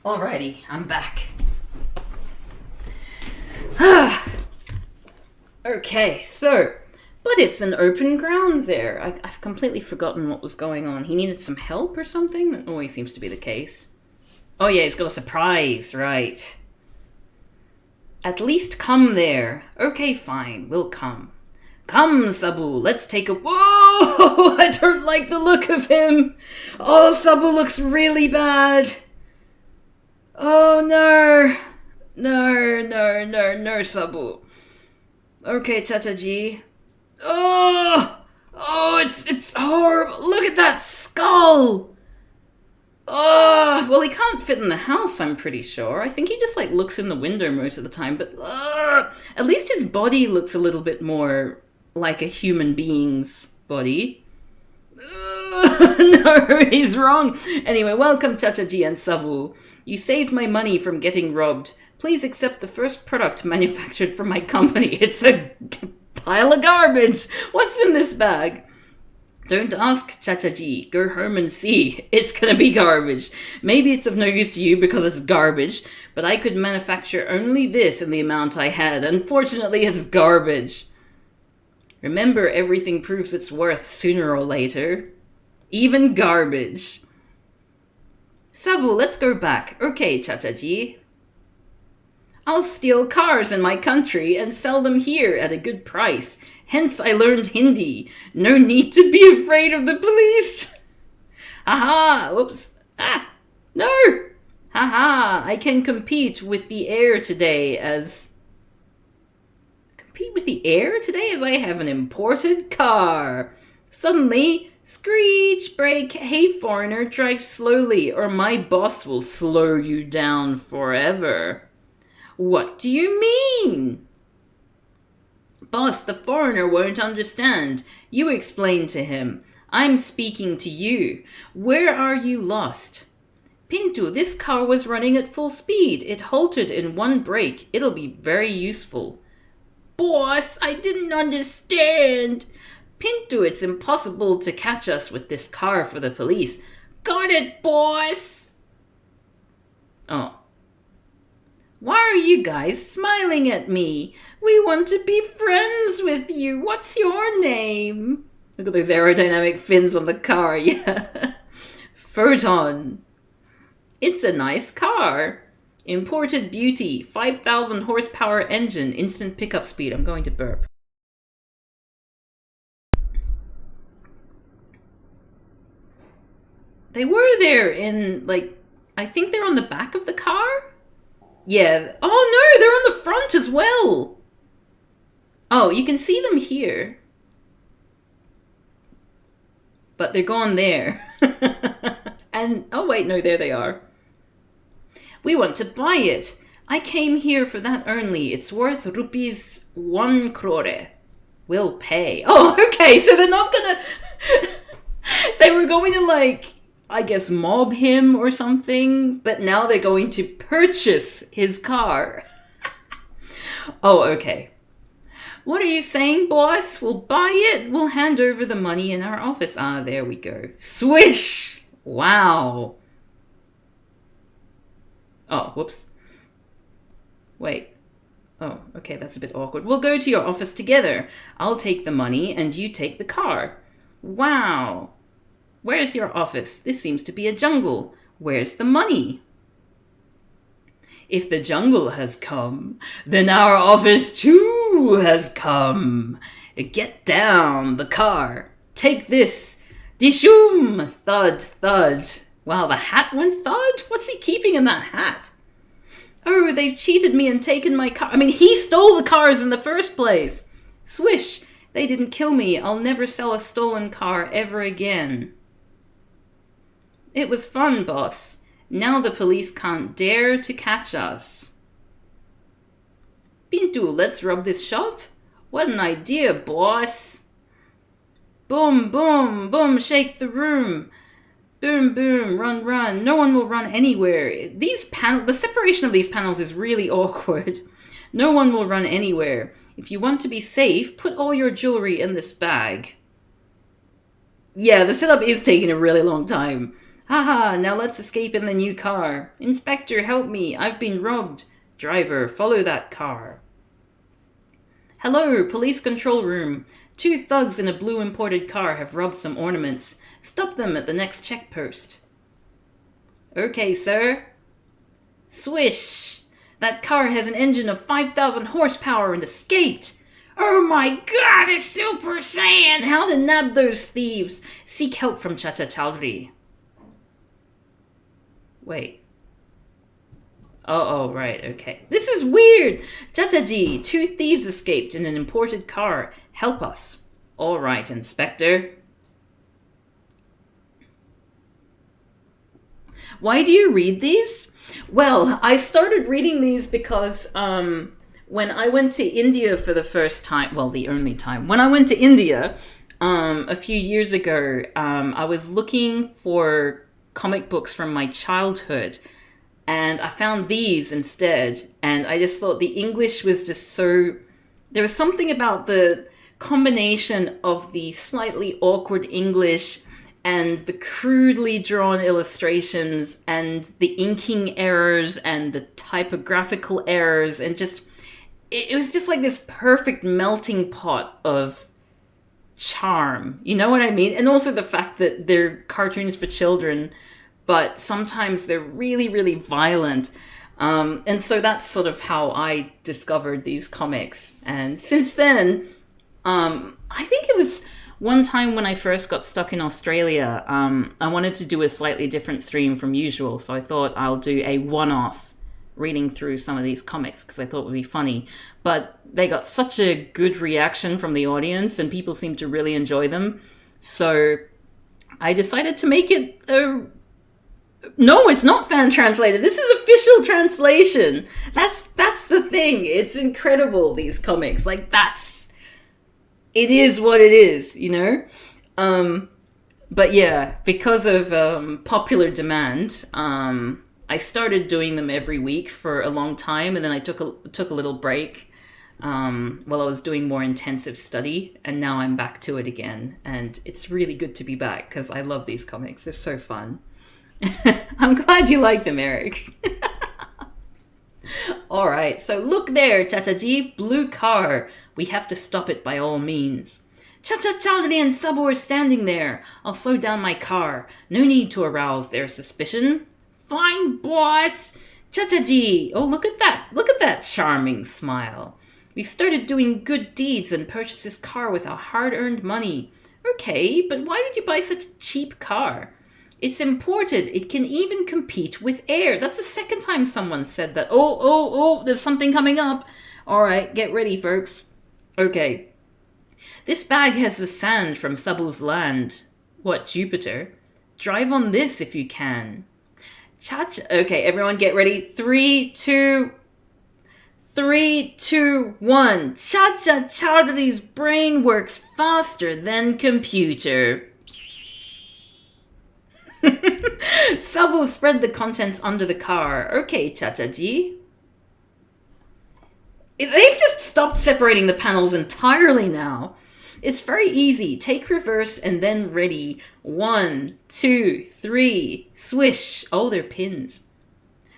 Alrighty, I'm back. Okay, so, but it's an open ground there. I've completely forgotten what was going on. He needed some help or something? That always seems to be the case. Oh yeah, he's got a surprise, right. At least come there. Okay, fine, we'll come. Come, Sabu, let's take a... Whoa! I don't like the look of him. Oh, Sabu looks really bad. Oh, no. No, Sabu. Okay, Chachaji. Oh, it's horrible. Look at that skull. Oh, well, he can't fit in the house, I'm pretty sure. I think he just, like, looks in the window most of the time, but at least his body looks a little bit more like a human being's body. No, he's wrong. Anyway, welcome, Chachaji and Sabu. You saved my money from getting robbed. Please accept the first product manufactured for my company. It's a pile of garbage. What's in this bag? Don't ask, Chachaji. Go home and see. It's gonna be garbage. Maybe it's of no use to you because it's garbage, but I could manufacture only this in the amount I had. Unfortunately, it's garbage. Remember, everything proves its worth sooner or later. Even garbage. Sabu, let's go back. Okay, Chachaji. I'll steal cars in my country and sell them here at a good price. Hence I learned Hindi. No need to be afraid of the police. Haha, whoops. Ah, no. Haha, I can compete with the air today as I have an imported car. Suddenly, screech, brake, hey foreigner, drive slowly or my boss will slow you down forever. What do you mean? Boss, the foreigner won't understand. You explain to him. I'm speaking to you. Where are you lost? Pintu, this car was running at full speed. It halted in one brake. It'll be very useful. Boss, I didn't understand. Pintu, it's impossible to catch us with this car for the police. Got it, boss. Oh. Why are you guys smiling at me? We want to be friends with you. What's your name? Look at those aerodynamic fins on the car, yeah. Photon. It's a nice car. Imported beauty, 5,000 horsepower engine, instant pickup speed. I'm going to burp. They were there in, like, I think they're on the back of the car? Yeah. Oh no, they're on the front as well. Oh, you can see them here. But they're gone there. And, oh wait, no, there they are. We want to buy it. I came here for that only. It's worth rupees 1 crore. We'll pay. Oh, okay, so they're not gonna... They were going to, like, I guess mob him or something, but now they're going to purchase his car. Oh, okay. What are you saying, boss? We'll buy it. We'll hand over the money in our office. Ah, there we go. Swish! Wow. Oh, whoops. Wait. Oh, okay, that's a bit awkward. We'll go to your office together. I'll take the money and you take the car. Wow. Where's your office? This seems to be a jungle. Where's the money? If the jungle has come, then our office too has come. Get down, the car. Take this. Dishoom! Thud, thud. Wow, the hat went thud? What's he keeping in that hat? Oh, they've cheated me and taken my car. I mean, he stole the cars in the first place. Swish! They didn't kill me. I'll never sell a stolen car ever again. It was fun, boss. Now the police can't dare to catch us. Pintu, let's rob this shop? What an idea, boss. Boom, boom, boom, shake the room. Boom, boom, run, run. No one will run anywhere. The separation of these panels is really awkward. No one will run anywhere. If you want to be safe, put all your jewelry in this bag. Yeah, the setup is taking a really long time. Haha, now let's escape in the new car. Inspector, help me. I've been robbed. Driver, follow that car. Hello, police control room. 2 thugs in a blue imported car have robbed some ornaments. Stop them at the next checkpost. Okay, sir. Swish! That car has an engine of 5,000 horsepower and escaped. Oh my god, it's Super Saiyan! How to nab those thieves? Seek help from Chacha Chowdhury. Wait. Oh, right, okay. This is weird! Chachaji, 2 thieves escaped in an imported car. Help us. All right, Inspector. Why do you read these? Well, I started reading these because when I went to India for the first time, well, the only time, when I went to India a few years ago, I was looking for comic books from my childhood, and I found these instead, and I just thought the English was just so... There was something about the combination of the slightly awkward English and the crudely drawn illustrations and the inking errors and the typographical errors, and just... It was just like this perfect melting pot of charm, you know what I mean? And also the fact that they're cartoons for children, but sometimes they're really, really violent. And so that's sort of how I discovered these comics. And since then, I think it was one time when I first got stuck in Australia, I wanted to do a slightly different stream from usual. So I thought I'll do a one-off reading through some of these comics because I thought it would be funny. But they got such a good reaction from the audience and people seemed to really enjoy them. So I decided to make it a... No, it's not fan translated. This is official translation. That's the thing. It's incredible, these comics. Like, it is what it is, you know? But yeah, because of popular demand, I started doing them every week for a long time, and then I took a little break while I was doing more intensive study, and now I'm back to it again. And it's really good to be back because I love these comics. They're so fun. I'm glad you like them, Eric. All right, so look there, Chataji, blue car. We have to stop it by all means. Chacha Chowdhury and Sabu are standing there. I'll slow down my car. No need to arouse their suspicion. Fine, boss. Chataji. Oh, look at that. Look at that charming smile. We've started doing good deeds and purchased this car with our hard-earned money. Okay, but why did you buy such a cheap car? It's imported. It can even compete with air. That's the second time someone said that. Oh, there's something coming up. All right, get ready, folks. Okay. This bag has the sand from Sabu's land. What, Jupiter? Drive on this if you can. Okay, everyone get ready. 3, 2, 1. Chacha Chowdhury's brain works faster than computer. Sabu spread the contents under the car. Okay, Chachaji. They've just stopped separating the panels entirely now. It's very easy. Take reverse and then ready. 1, 2, 3. Swish. Oh, they're pins.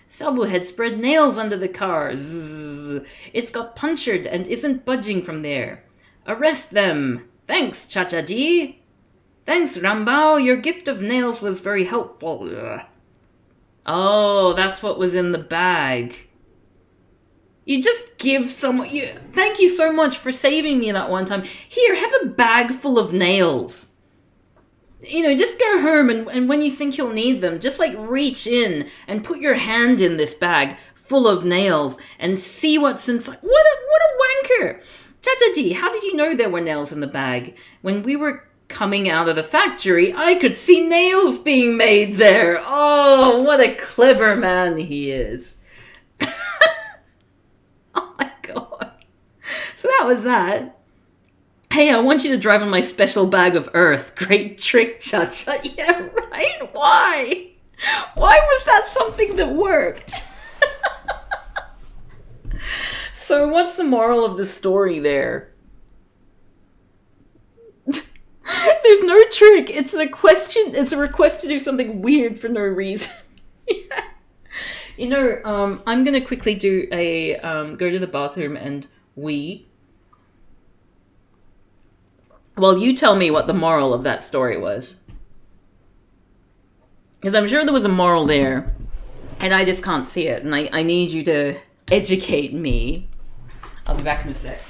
Sabu had spread nails under the car. Zzz. It's got punctured and isn't budging from there. Arrest them. Thanks, Chachaji. Thanks, Rambao. Your gift of nails was very helpful. Ugh. Oh, that's what was in the bag. You just give someone... Thank you so much for saving me that one time. Here, have a bag full of nails. You know, just go home and when you think you'll need them, just like reach in and put your hand in this bag full of nails and see what's inside. What a wanker. Chachaji, how did you know there were nails in the bag? When we were coming out of the factory, I could see nails being made there. Oh, what a clever man he is. Oh my god. So that was that. Hey, I want you to drive on my special bag of earth. Great trick, Chacha. Yeah, right? Why? Why was that something that worked? So what's the moral of the story there? There's no trick. It's a question. It's a request to do something weird for no reason. Yeah. You know, I'm gonna quickly do a go to the bathroom and wee. Well, you tell me what the moral of that story was, because I'm sure there was a moral there, and I just can't see it, and I need you to educate me. I'll be back in a sec.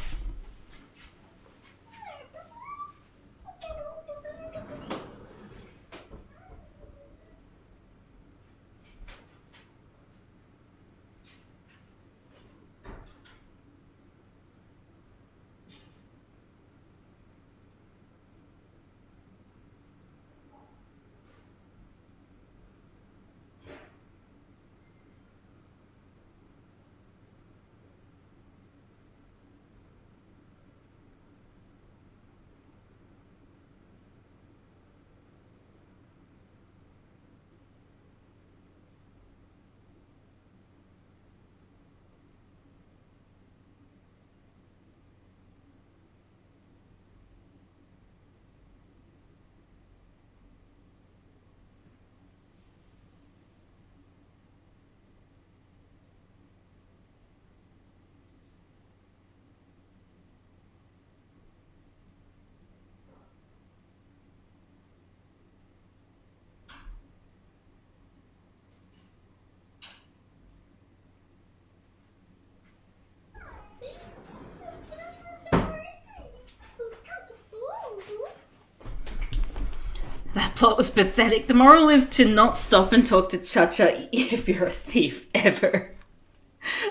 That plot was pathetic. The moral is to not stop and talk to Cha-Cha if you're a thief, ever.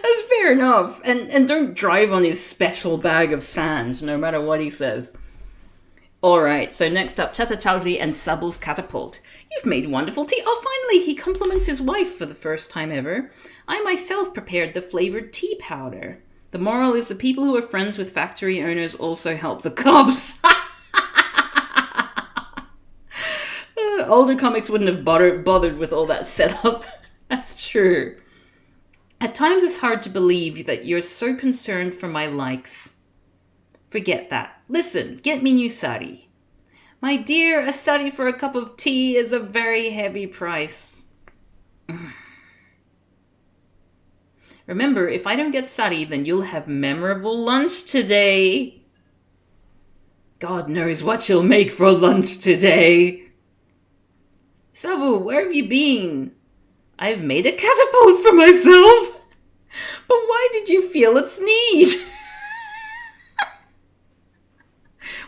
That's fair enough. And don't drive on his special bag of sand, no matter what he says. Alright, so next up, Chacha Chowdhury and Sabu's Catapault. You've made wonderful tea. Oh, finally, he compliments his wife for the first time ever. I myself prepared the flavoured tea powder. The moral is the people who are friends with factory owners also help the cops. Older comics wouldn't have bothered with all that setup. That's true. At times it's hard to believe that you're so concerned for my likes. Forget that. Listen, get me new sari. My dear, a sari for a cup of tea is a very heavy price. Remember, if I don't get sari, then you'll have memorable lunch today. God knows what you'll make for lunch today. Sabu, where have you been? I've made a catapult for myself. But why did you feel its need?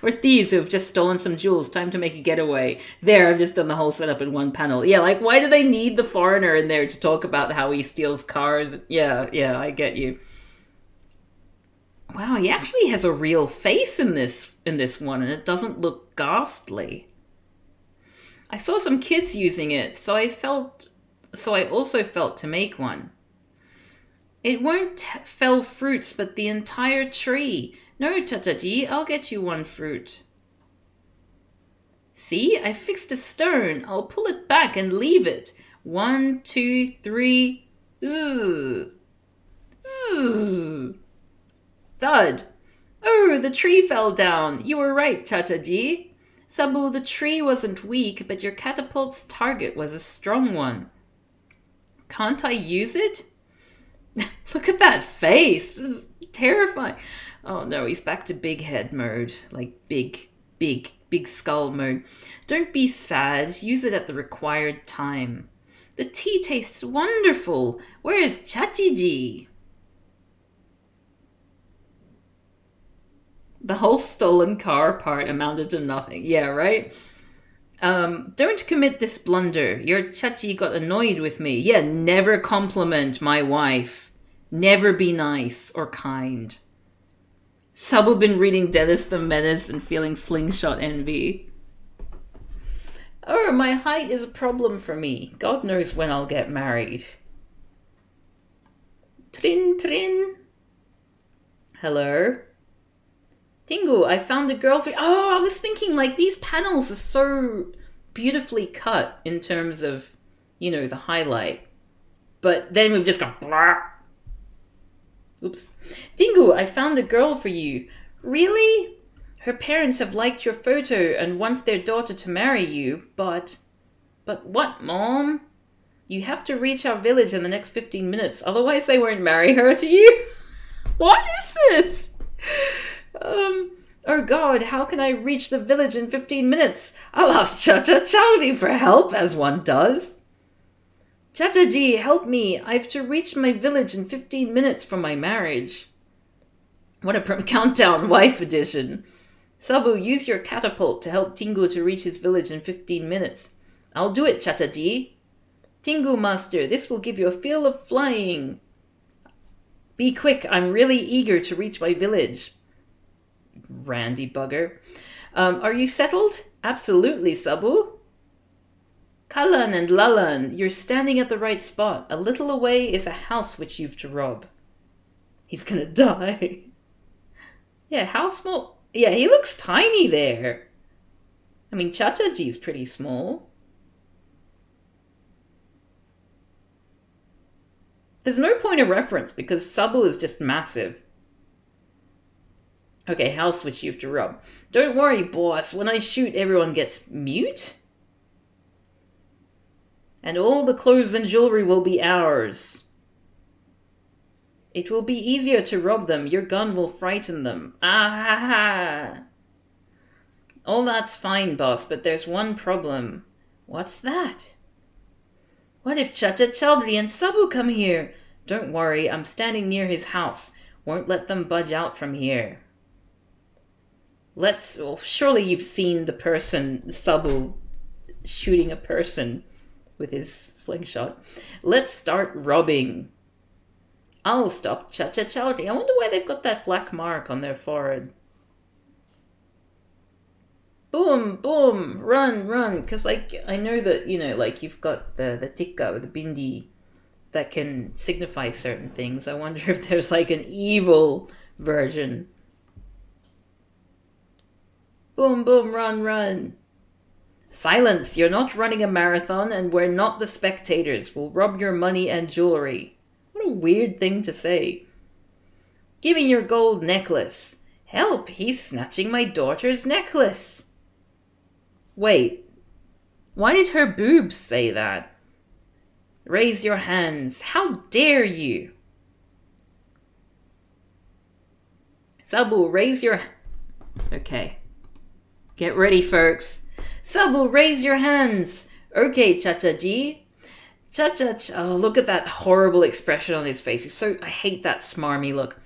We're thieves who have just stolen some jewels. Time to make a getaway. There, I've just done the whole setup in one panel. Yeah, like, why do they need the foreigner in there to talk about how he steals cars? Yeah, I get you. Wow, he actually has a real face in this one, and it doesn't look ghastly. I saw some kids using it, so I also felt to make one. It won't fell fruits, but the entire tree. No, Chachaji, I'll get you one fruit. See, I fixed a stone. I'll pull it back and leave it. 1, 2, 3. Zzz. Zzz. Thud. Oh, the tree fell down. You were right, Chachaji. Sabu, the tree wasn't weak, but your catapult's target was a strong one. Can't I use it? Look at that face. It's terrifying. Oh no, he's back to big head mode. Like big skull mode. Don't be sad. Use it at the required time. The tea tastes wonderful. Where's Chachiji? The whole stolen car part amounted to nothing. Yeah, right? Don't commit this blunder. Your Chachi got annoyed with me. Yeah, never compliment my wife. Never be nice or kind. Sabu been reading Dennis the Menace and feeling slingshot envy. Oh, my height is a problem for me. God knows when I'll get married. Trin trin. Hello? Tingu, I found a girl for you. Oh, I was thinking, like, these panels are so beautifully cut in terms of, you know, the highlight. But then we've just gone, blah. Oops. Tingu, I found a girl for you. Really? Her parents have liked your photo and want their daughter to marry you, but what, Mom? You have to reach our village in the next 15 minutes, otherwise they won't marry her to you. What is this? Oh God, how can I reach the village in 15 minutes? I'll ask Chacha Chowdhury for help, as one does. Chachaji, help me. I have to reach my village in 15 minutes for my marriage. What a countdown, wife edition. Sabu, use your catapult to help Tingu to reach his village in 15 minutes. I'll do it, Chachaji. Tingu, master, this will give you a feel of flying. Be quick, I'm really eager to reach my village. Randy bugger. Are you settled? Absolutely, Sabu. Kalan and Lalan, you're standing at the right spot. A little away is a house which you've to rob. He's gonna die. Yeah, how small? Yeah, he looks tiny there. I mean, Chachaji's pretty small. There's no point of reference because Sabu is just massive. Okay, house which you have to rob. Don't worry, boss. When I shoot, everyone gets mute? And all the clothes and jewelry will be ours. It will be easier to rob them. Your gun will frighten them. Ah ha ha. All that's fine, boss, but there's one problem. What's that? What if Chacha Chowdhury and Sabu come here? Don't worry, I'm standing near his house. Won't let them budge out from here. Well, surely you've seen the person, Sabu. shooting a person with his slingshot. Let's start robbing. I'll stop Chowdhury. I wonder why they've got that black mark on their forehead. Boom, boom, run, run. Because, like, I know that, you know, like, you've got the tikka or the bindi that can signify certain things. I wonder if there's, like, an evil version. Boom, boom, run, run. Silence, you're not running a marathon and we're not the spectators. We'll rob your money and jewelry. What a weird thing to say. Give me your gold necklace. Help, he's snatching my daughter's necklace. Wait, why did her boobs say that? Raise your hands. How dare you? Sabu, raise your... Okay. Get ready, folks. Sabu, raise your hands. Okay, Chachaji. Oh, look at that horrible expression on his face. I hate that smarmy look.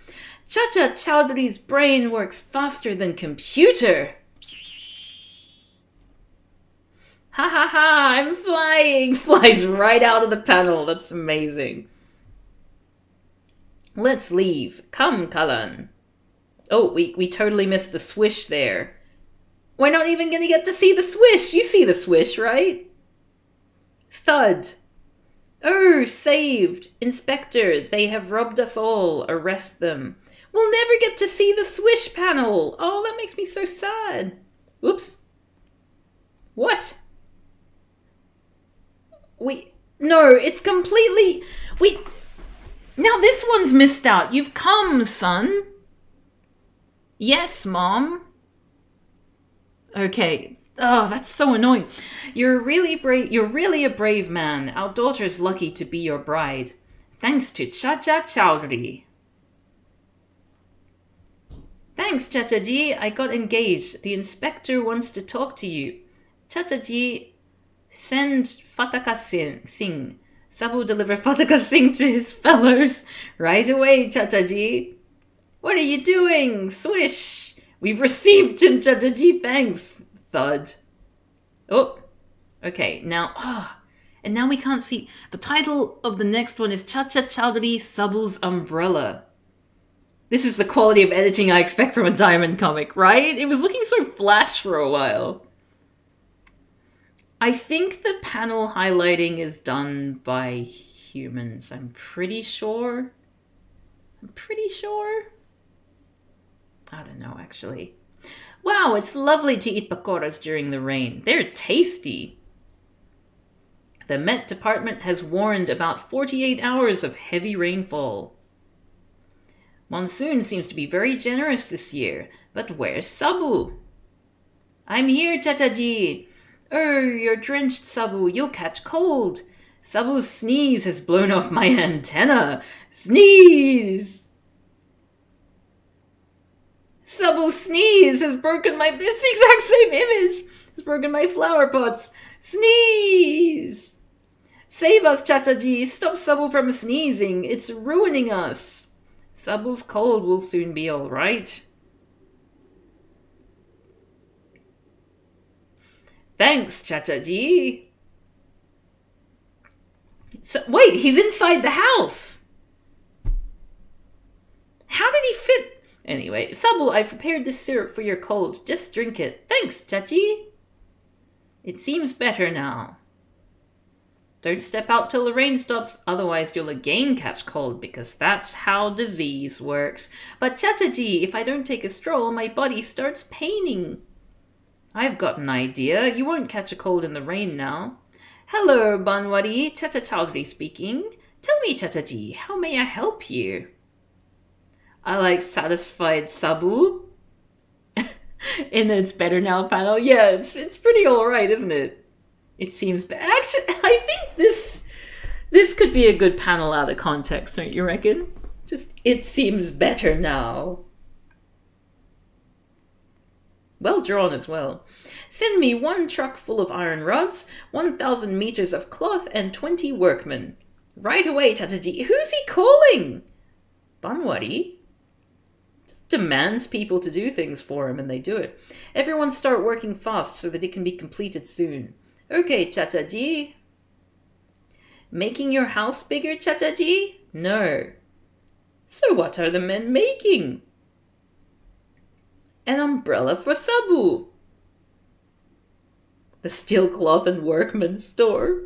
Chacha Chowdhury's brain works faster than computer. Ha ha ha, I'm flying. Flies right out of the panel. That's amazing. Let's leave. Come, Kalan. Oh, we totally missed the swish there. We're not even going to get to see the swish. You see the swish, right? Thud. Oh, saved. Inspector, they have robbed us all. Arrest them. We'll never get to see the swish panel. Oh, that makes me so sad. Oops. What? No, it's completely... Now this one's missed out. You've come, son. Yes, Mom. Okay. Oh, that's so annoying. You're really a brave man. Our daughter's lucky to be your bride. Thanks to Chacha Chowdhury. Thanks, Chachaji. I got engaged. The inspector wants to talk to you. Chachaji, send Fataka Singh. Sabu deliver Fataka Singh to his fellows. Right away, Chachaji. What are you doing? Swish. We've received him, Chachaji. Thanks. Thud. Oh. Okay, now... and now we can't see... The title of the next one is Chacha Chowdhury Sabu's Umbrella. This is the quality of editing I expect from a Diamond comic, right? It was looking so flash for a while. I think the panel highlighting is done by humans. I'm pretty sure. I don't know, actually. Wow, it's lovely to eat pakoras during the rain. They're tasty. The Met Department has warned about 48 hours of heavy rainfall. Monsoon seems to be very generous this year, but where's Sabu? I'm here, Chachaji. You're drenched, Sabu. You'll catch cold. Sabu's sneeze has blown off my antenna. Sneeze! Sabu's sneeze has broken my... This exact same image has broken my flower pots. Sneeze! Save us, Chachaji. Stop Sabu from sneezing. It's ruining us. Sabu's cold will soon be all right. Thanks, Chachaji. Wait, he's inside the house. How did he fit? Anyway, Sabu, I've prepared this syrup for your cold. Just drink it. Thanks, Chachi. It seems better now. Don't step out till the rain stops, otherwise you'll again catch cold, because that's how disease works. But Chachaji, if I don't take a stroll, my body starts paining. I've got an idea. You won't catch a cold in the rain now. Hello, Banwari. Chacha Chowdhury speaking. Tell me, Chachaji, how may I help you? I like satisfied Sabu. In It's Better Now panel. Yeah, it's pretty alright, isn't it? It seems... Actually, I think this could be a good panel out of context, don't you reckon? Just, it seems better now. Well drawn as well. Send me 1 truck full of iron rods, 1,000 meters of cloth, and 20 workmen. Right away, Chachaji. Who's he calling? Banwari? Just demands people to do things for him, and they do it. Everyone start working fast so that it can be completed soon. Okay, Chataji. Making your house bigger, Chataji? No. So what are the men making? An umbrella for Sabu. The steel cloth and workman store.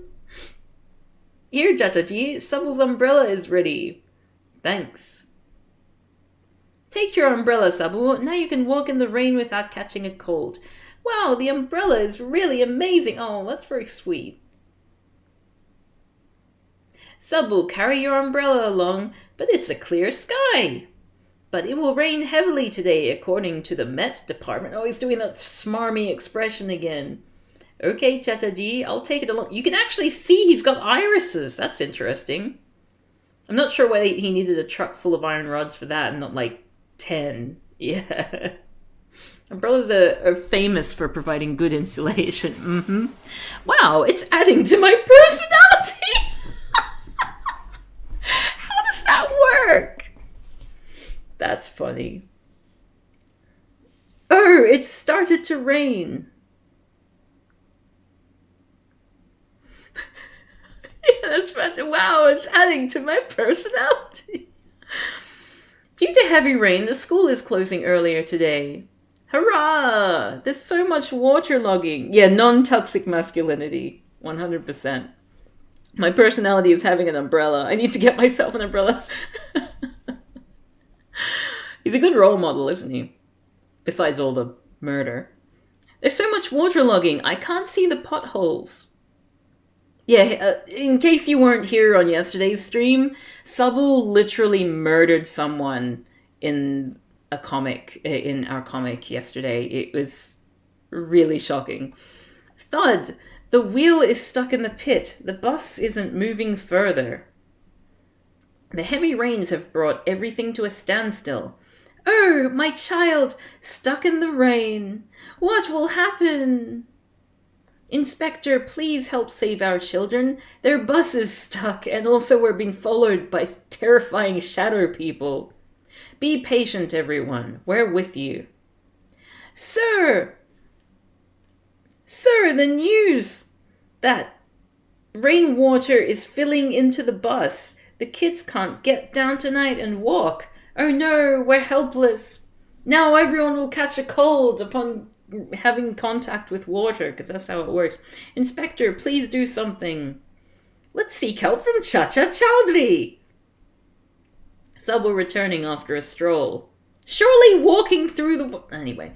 Here, Chataji, Sabu's umbrella is ready. Thanks. Take your umbrella, Sabu. Now you can walk in the rain without catching a cold. Wow, the umbrella is really amazing. Oh, that's very sweet. Sabu, carry your umbrella along, but it's a clear sky. But it will rain heavily today, according to the Met Department. Oh, he's doing that smarmy expression again. Okay, Chataji, I'll take it along. You can actually see he's got irises. That's interesting. I'm not sure why he needed a truck full of iron rods for that and not like 10. Yeah. Umbrellas are famous for providing good insulation. Mm-hmm. Wow, it's adding to my personality! How does that work? That's funny. Oh, it started to rain. Yeah, that's funny. Wow, it's adding to my personality. Due to heavy rain, the school is closing earlier today. Hurrah! There's so much waterlogging. Yeah, non-toxic masculinity. 100%. My personality is having an umbrella. I need to get myself an umbrella. He's a good role model, isn't he? Besides all the murder. There's so much waterlogging, I can't see the potholes. Yeah, in case you weren't here on yesterday's stream, Sabu literally murdered someone in a comic, in our comic yesterday. It was really shocking. Thud! The wheel is stuck in the pit. The bus isn't moving further. The heavy rains have brought everything to a standstill. Oh, my child, stuck in the rain. What will happen? Inspector, please help save our children. Their bus is stuck, and also we're being followed by terrifying shadow people. Be patient, everyone. We're with you. Sir, the news that rainwater is filling into the bus. The kids can't get down tonight and walk. Oh no, we're helpless. Now everyone will catch a cold upon having contact with water, because that's how it works. Inspector, please do something. Let's seek help from Chacha Chowdhury. Sabu returning after a stroll. Surely walking through the... Anyway.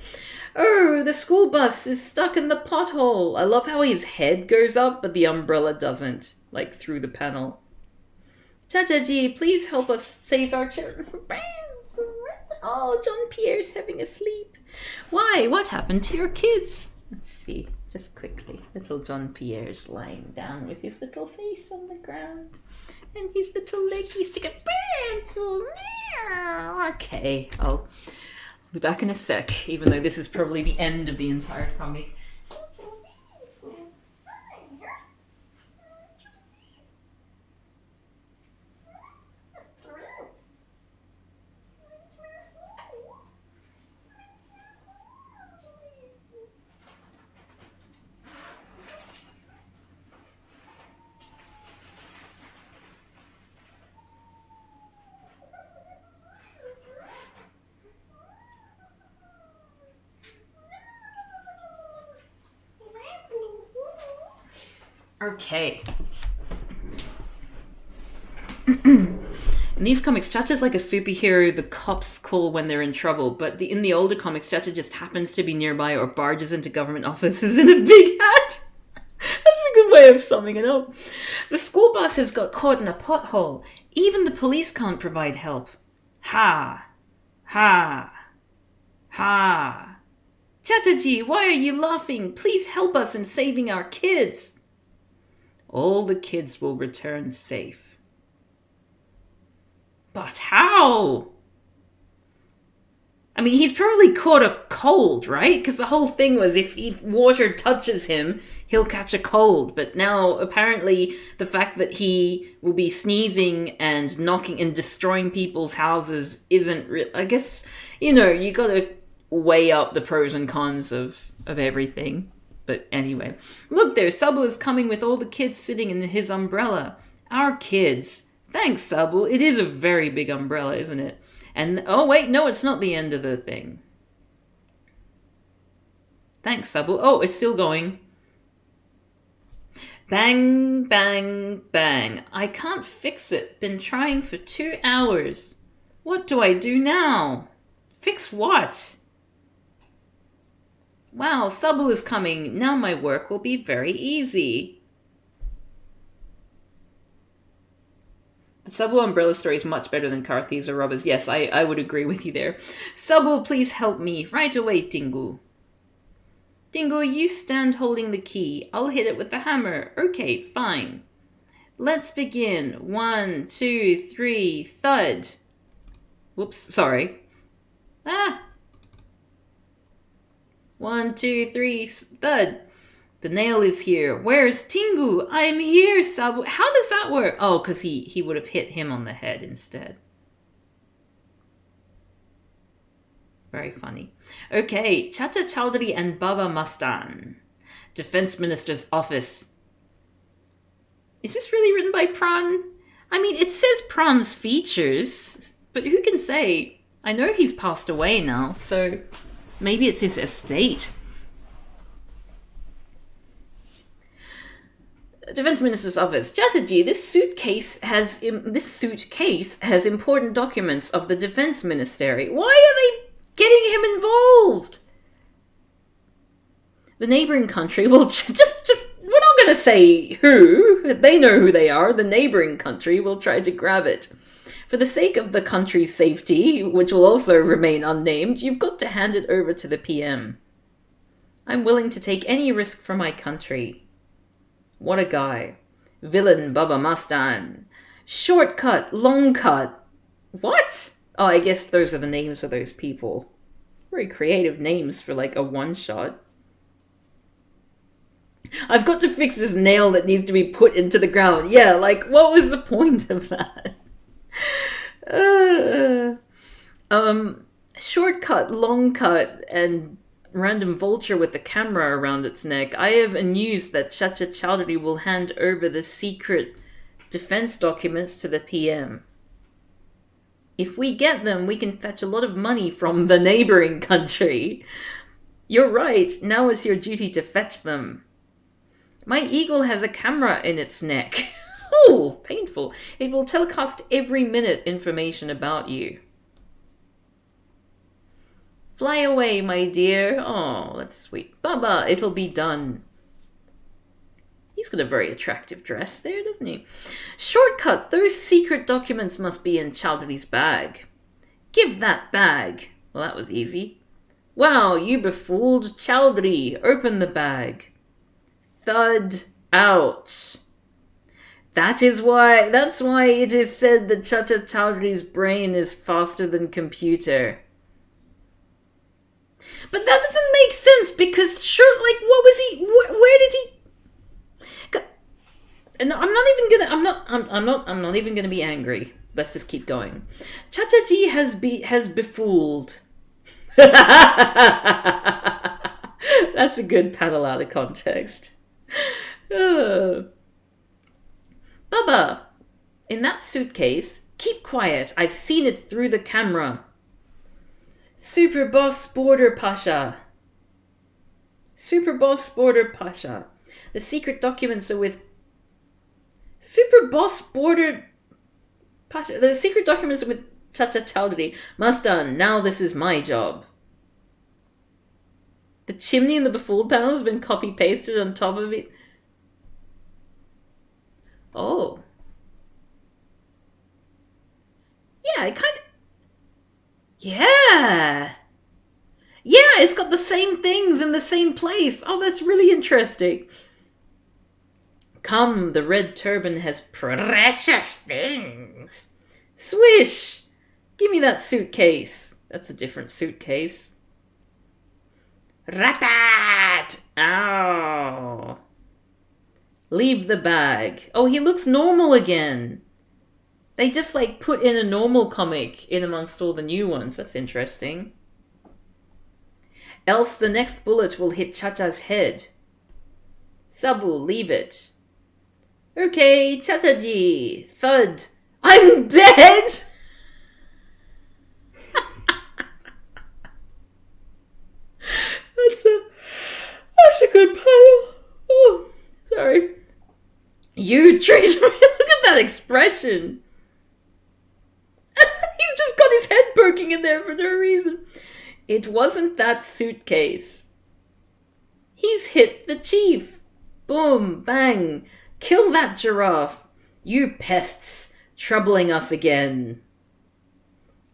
Oh, the school bus is stuck in the pothole. I love how his head goes up, but the umbrella doesn't. Like, through the panel. Chachaji, please help us save our children. Oh, John Pierre's having a sleep. Why? What happened to your kids? Let's see, just quickly. Little John Pierre's lying down with his little face on the ground. And his little leggies sticking pencil. Okay, I'll be back in a sec, even though this is probably the end of the entire comic. Okay. In these comics, Chacha's like a superhero the cops call when they're in trouble, but in the older comics, Chacha just happens to be nearby or barges into government offices in a big hat. That's a good way of summing it up. The school bus has got caught in a pothole. Even the police can't provide help. Ha! Ha! Ha! Chachaji, why are you laughing? Please help us in saving our kids. All the kids will return safe. But how? I mean, he's probably caught a cold, right? Because the whole thing was if water touches him, he'll catch a cold. But now, apparently, the fact that he will be sneezing and knocking and destroying people's houses isn't real. I guess, you gotta weigh up the pros and cons of everything. But anyway. Look there, Sabu is coming with all the kids sitting in his umbrella. Our kids. Thanks, Sabu. It is a very big umbrella, isn't it? And, oh wait, no, it's not the end of the thing. Thanks, Sabu. Oh, it's still going. Bang, bang, bang. I can't fix it. Been trying for 2 hours. What do I do now? Fix what? Wow, Sabu is coming. Now my work will be very easy. The Sabu umbrella story is much better than Car Thieves or Robbers. Yes, I would agree with you there. Sabu, please help me. Right away, Tingu. Dingo, you stand holding the key. I'll hit it with the hammer. Okay, fine. Let's begin. 1, 2, 3, thud. Whoops, sorry. 1, 2, 3, thud. The nail is here. Where's Tingu? I'm here, Sabu. How does that work? Oh, because he would have hit him on the head instead. Very funny. Okay, Chacha Chowdhury and Baba Mastan. Defense Minister's Office. Is this really written by Pran? I mean, it says Pran's features, but who can say? I know he's passed away now, so maybe it's his estate. Defense Minister's Office. Chatterjee, this suitcase has important documents of the Defense Ministry. Why are they getting him involved? The neighboring country will just we're not going to say who. They know who they are. The neighboring country will try to grab it. For the sake of the country's safety, which will also remain unnamed, you've got to hand it over to the PM. I'm willing to take any risk for my country. What a guy. Villain Baba Mastan. Shortcut, long cut. What? Oh, I guess those are the names of those people. Very creative names for like a one-shot. I've got to fix this nail that needs to be put into the ground. Yeah, like, what was the point of that? Shortcut, long cut, and random vulture with a camera around its neck. I have a news that Chacha Chowdhury will hand over the secret defense documents to the PM. If we get them, we can fetch a lot of money from the neighboring country. You're right, now it's your duty to fetch them. My eagle has a camera in its neck. Oh, painful. It will telecast every minute information about you. Fly away, my dear. Oh, that's sweet. Baba, it'll be done. He's got a very attractive dress there, doesn't he? Shortcut, those secret documents must be in Chowdhury's bag. Give that bag. Well, that was easy. Wow, you befooled Chowdhury. Open the bag. Thud. Ouch. That's why it is said that Chacha Chowdhury's brain is faster than computer. But that doesn't make sense because what was he? Where did he? And I'm not even gonna be angry. Let's just keep going. Chachaji has befooled. That's a good paddle out of context. Baba, in that suitcase, keep quiet. I've seen it through the camera. Super Boss Border Pasha. Super Boss Border Pasha. The secret documents are with Super Boss Border Pasha. The secret documents are with Chacha Chowdhury. Mastan, now this is my job. The chimney in the befooled panel has been copy-pasted on top of it. Oh. Yeah, it kind of... Yeah! Yeah, it's got the same things in the same place. Oh, that's really interesting. Come, the red turban has precious things. Swish! Give me that suitcase. That's a different suitcase. Ratat! Ow! Leave the bag. Oh, he looks normal again. They just put in a normal comic in amongst all the new ones. That's interesting. Else the next bullet will hit Chacha's head. Sabu, leave it. Okay, Chataji. Thud. I'm dead! That's a good panel. Oh, sorry. You treat me. Look at that expression. He's just got his head poking in there for no reason. It wasn't that suitcase. He's hit the chief. Boom, bang. Kill that giraffe. You pests, troubling us again.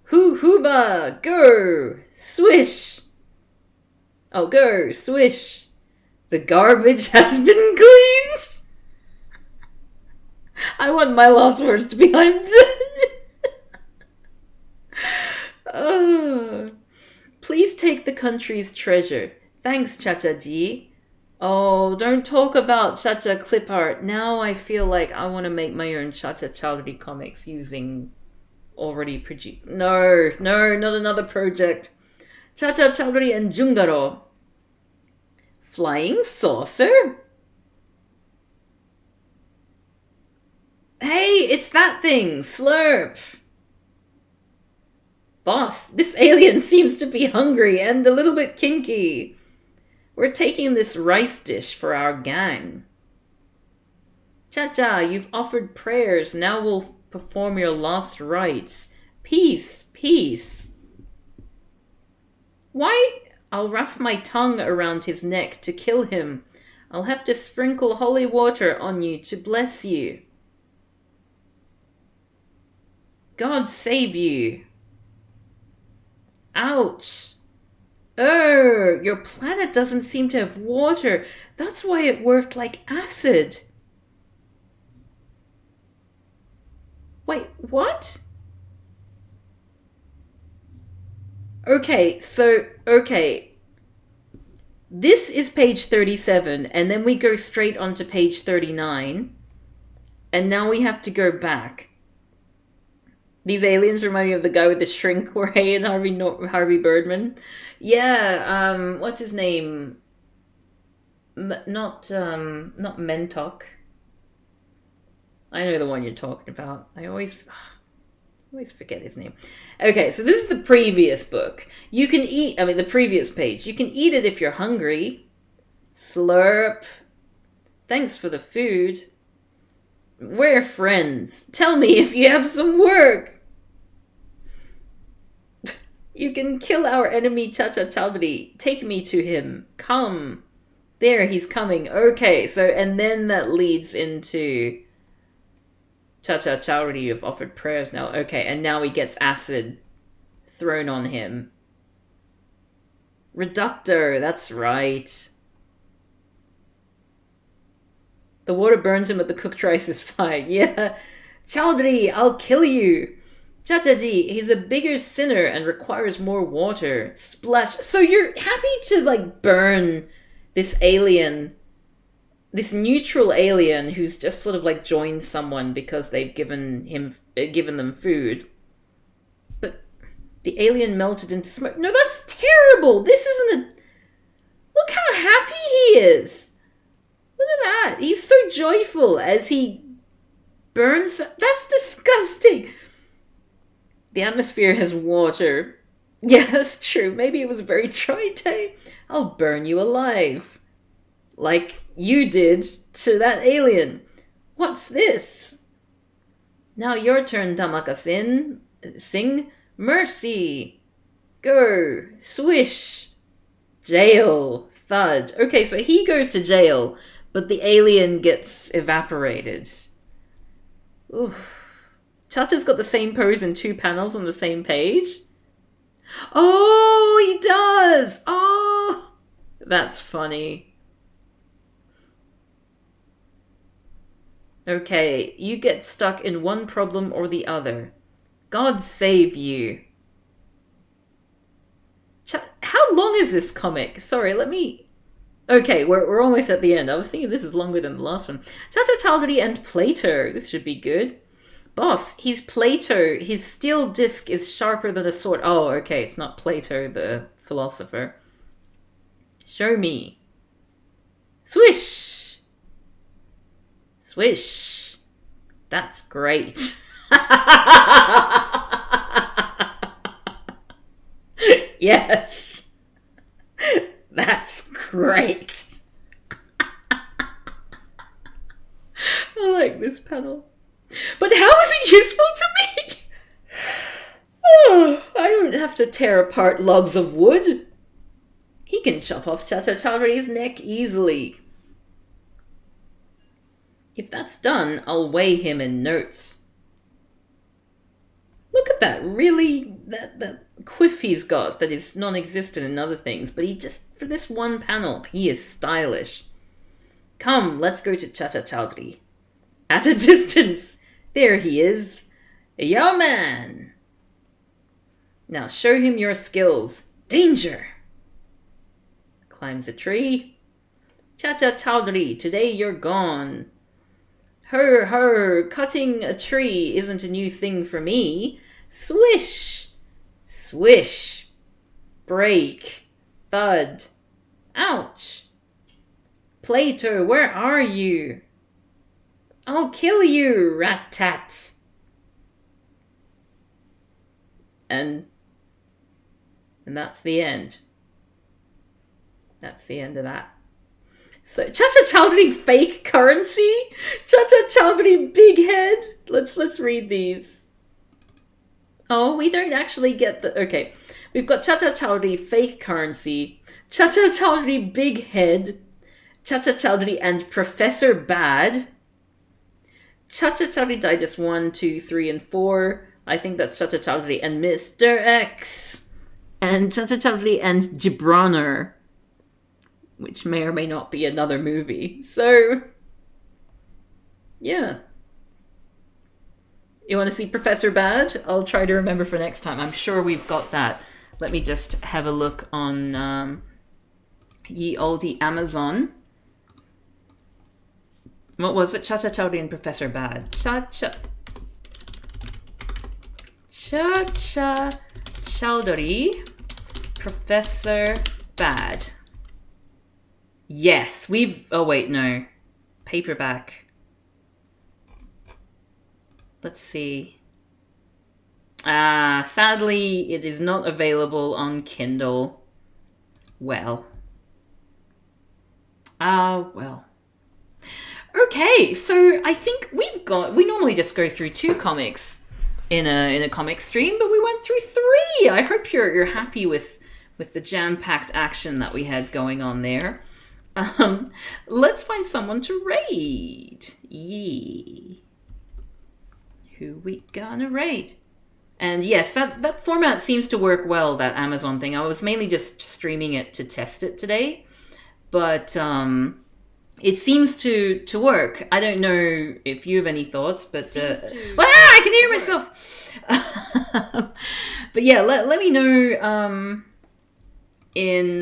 Hoo-hooba, go, swish. Oh, go, swish. The garbage has been cleaned. I want my last words to be I'm dead. Oh. Please take the country's treasure. Thanks, Chachaji. Oh, don't talk about Chacha clip art. Now I feel like I want to make my own Chacha Chowdhury comics using already produced. No, not another project. Chacha Chowdhury and Jungaro. Flying saucer? Hey, it's that thing, Slurp. Boss, this alien seems to be hungry and a little bit kinky. We're taking this rice dish for our gang. Cha-cha, you've offered prayers. Now we'll perform your last rites. Peace, peace. Why? I'll wrap my tongue around his neck to kill him. I'll have to sprinkle holy water on you to bless you. God save you. Ouch. Oh, your planet doesn't seem to have water. That's why it worked like acid. Wait, what? Okay. This is page 37, and then we go straight onto page 39, and now we have to go back. These aliens remind me of the guy with the shrink ray and Harvey Birdman. Yeah, what's his name? Not Mentok. I know the one you're talking about. I always forget his name. Okay, so this is the previous book. You can eat, the previous page. You can eat it if you're hungry. Slurp. Thanks for the food. We're friends. Tell me if you have some work. You can kill our enemy Chacha Chowdhury. Take me to him. Come. There, he's coming. Okay, so, and then that leads into Chacha Chowdhury. You've offered prayers now. Okay, and now he gets acid thrown on him. Reductor, that's right. The water burns him, but the cooked rice is fine. Yeah. Chowdhury, I'll kill you. Chachaji, he's a bigger sinner and requires more water. Splash. So you're happy to, burn this alien, this neutral alien who's just sort of, joined someone because they've given them food. But the alien melted into smoke. No, that's terrible. This isn't a... Look how happy he is. Look at that. He's so joyful as he burns... That's disgusting. The atmosphere has water. Yeah, that's true. Maybe it was a very dry day. I'll burn you alive. Like you did to that alien. What's this? Now your turn, Damakasin. Sing mercy. Go. Swish. Jail. Thud. Okay, so he goes to jail, but the alien gets evaporated. Oof. Chacha's got the same pose in 2 panels on the same page. Oh, he does! Oh! That's funny. Okay, you get stuck in one problem or the other. God save you. How long is this comic? Sorry, let me... Okay, we're almost at the end. I was thinking this is longer than the last one. Chacha Chowdhury and Plato. This should be good. Boss, he's Plato. His steel disc is sharper than a sword. Oh, okay, it's not Plato, the philosopher. Show me. Swish! Swish. That's great. Yes. That's great. I like this panel. But how is it useful to me? Oh, I don't have to tear apart logs of wood. He can chop off Chatachari's neck easily. If that's done, I'll weigh him in notes. Look at that, really, that quiff he's got that is non-existent in other things, but he just, for this one panel, he is stylish. Come, let's go to Chacha-Chaudhry. At a distance, there he is. Yo, man! Now show him your skills. Danger! Climbs a tree. Chacha-Chaudhry, today you're gone. Her, cutting a tree isn't a new thing for me. Swish! Swish! Break! Thud! Ouch! Plato, where are you? I'll kill you, rat-tat! And that's the end. That's the end of that. So, Chacha-Chaudhry fake currency? Chacha-Chaudhry big head? Let's read these. Oh, we don't actually get the... Okay. We've got Chacha-Chaudhry fake currency, Chacha-Chaudhry big head, Chacha-Chaudhry and Professor Bad, Chacha-Chaudhry Digest 1, 2, 3, and 4. I think that's Chacha-Chaudhry and Mr. X. And Chacha-Chaudhry and Gibroner, which may or may not be another movie. So, yeah. You want to see Professor Bad? I'll try to remember for next time. I'm sure we've got that. Let me just have a look on ye olde Amazon. What was it? Chacha-Chaudhry and Professor Bad. Chacha-Chaudhry, Professor Bad. Yes, we've... Oh, wait, no. Paperback. Let's see. Sadly, it is not available on Kindle. Well. Well. Okay, so I think we normally just go through 2 comics in a comic stream, but we went through 3. I hope you're happy with the jam-packed action that we had going on there. Let's find someone to raid. Yee. Who we gonna raid? And yes, that format seems to work well, that Amazon thing. I was mainly just streaming it to test it today, but it seems to work. I don't know if you have any thoughts, but I can hear myself. But yeah, let me know in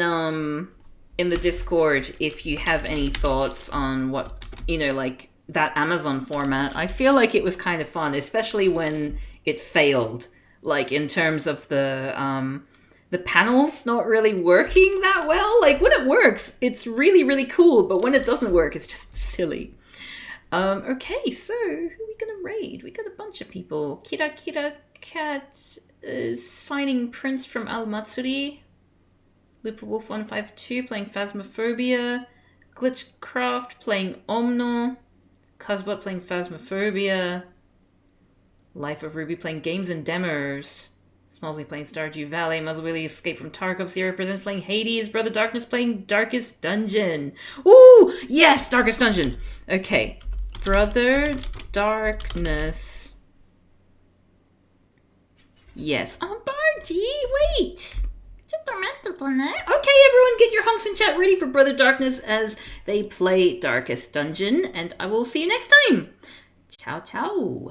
the Discord if you have any thoughts on what, like that Amazon format. I feel like it was kind of fun, especially when it failed, like in terms of the panels not really working that well. Like when it works, it's really, really cool, but when it doesn't work, it's just silly. Okay, so who are we gonna raid? We got a bunch of people. Kira Cat is signing Prince from Al Matsuri. Lupa Wolf 152 playing Phasmophobia. Glitchcraft playing Omno. Cosbot playing Phasmophobia. Life of Ruby playing Games and Demos. Smallsy playing Stardew Valley. Muzzlewilly Escape from Tarkov. Sierra Presents playing Hades. Brother Darkness playing Darkest Dungeon. Ooh! Yes! Darkest Dungeon! Okay. Brother Darkness. Yes. Oh, Bargy! Wait! Okay, everyone, get your hunks in chat ready for Brother Darkness as they play Darkest Dungeon, and I will see you next time. Ciao, ciao.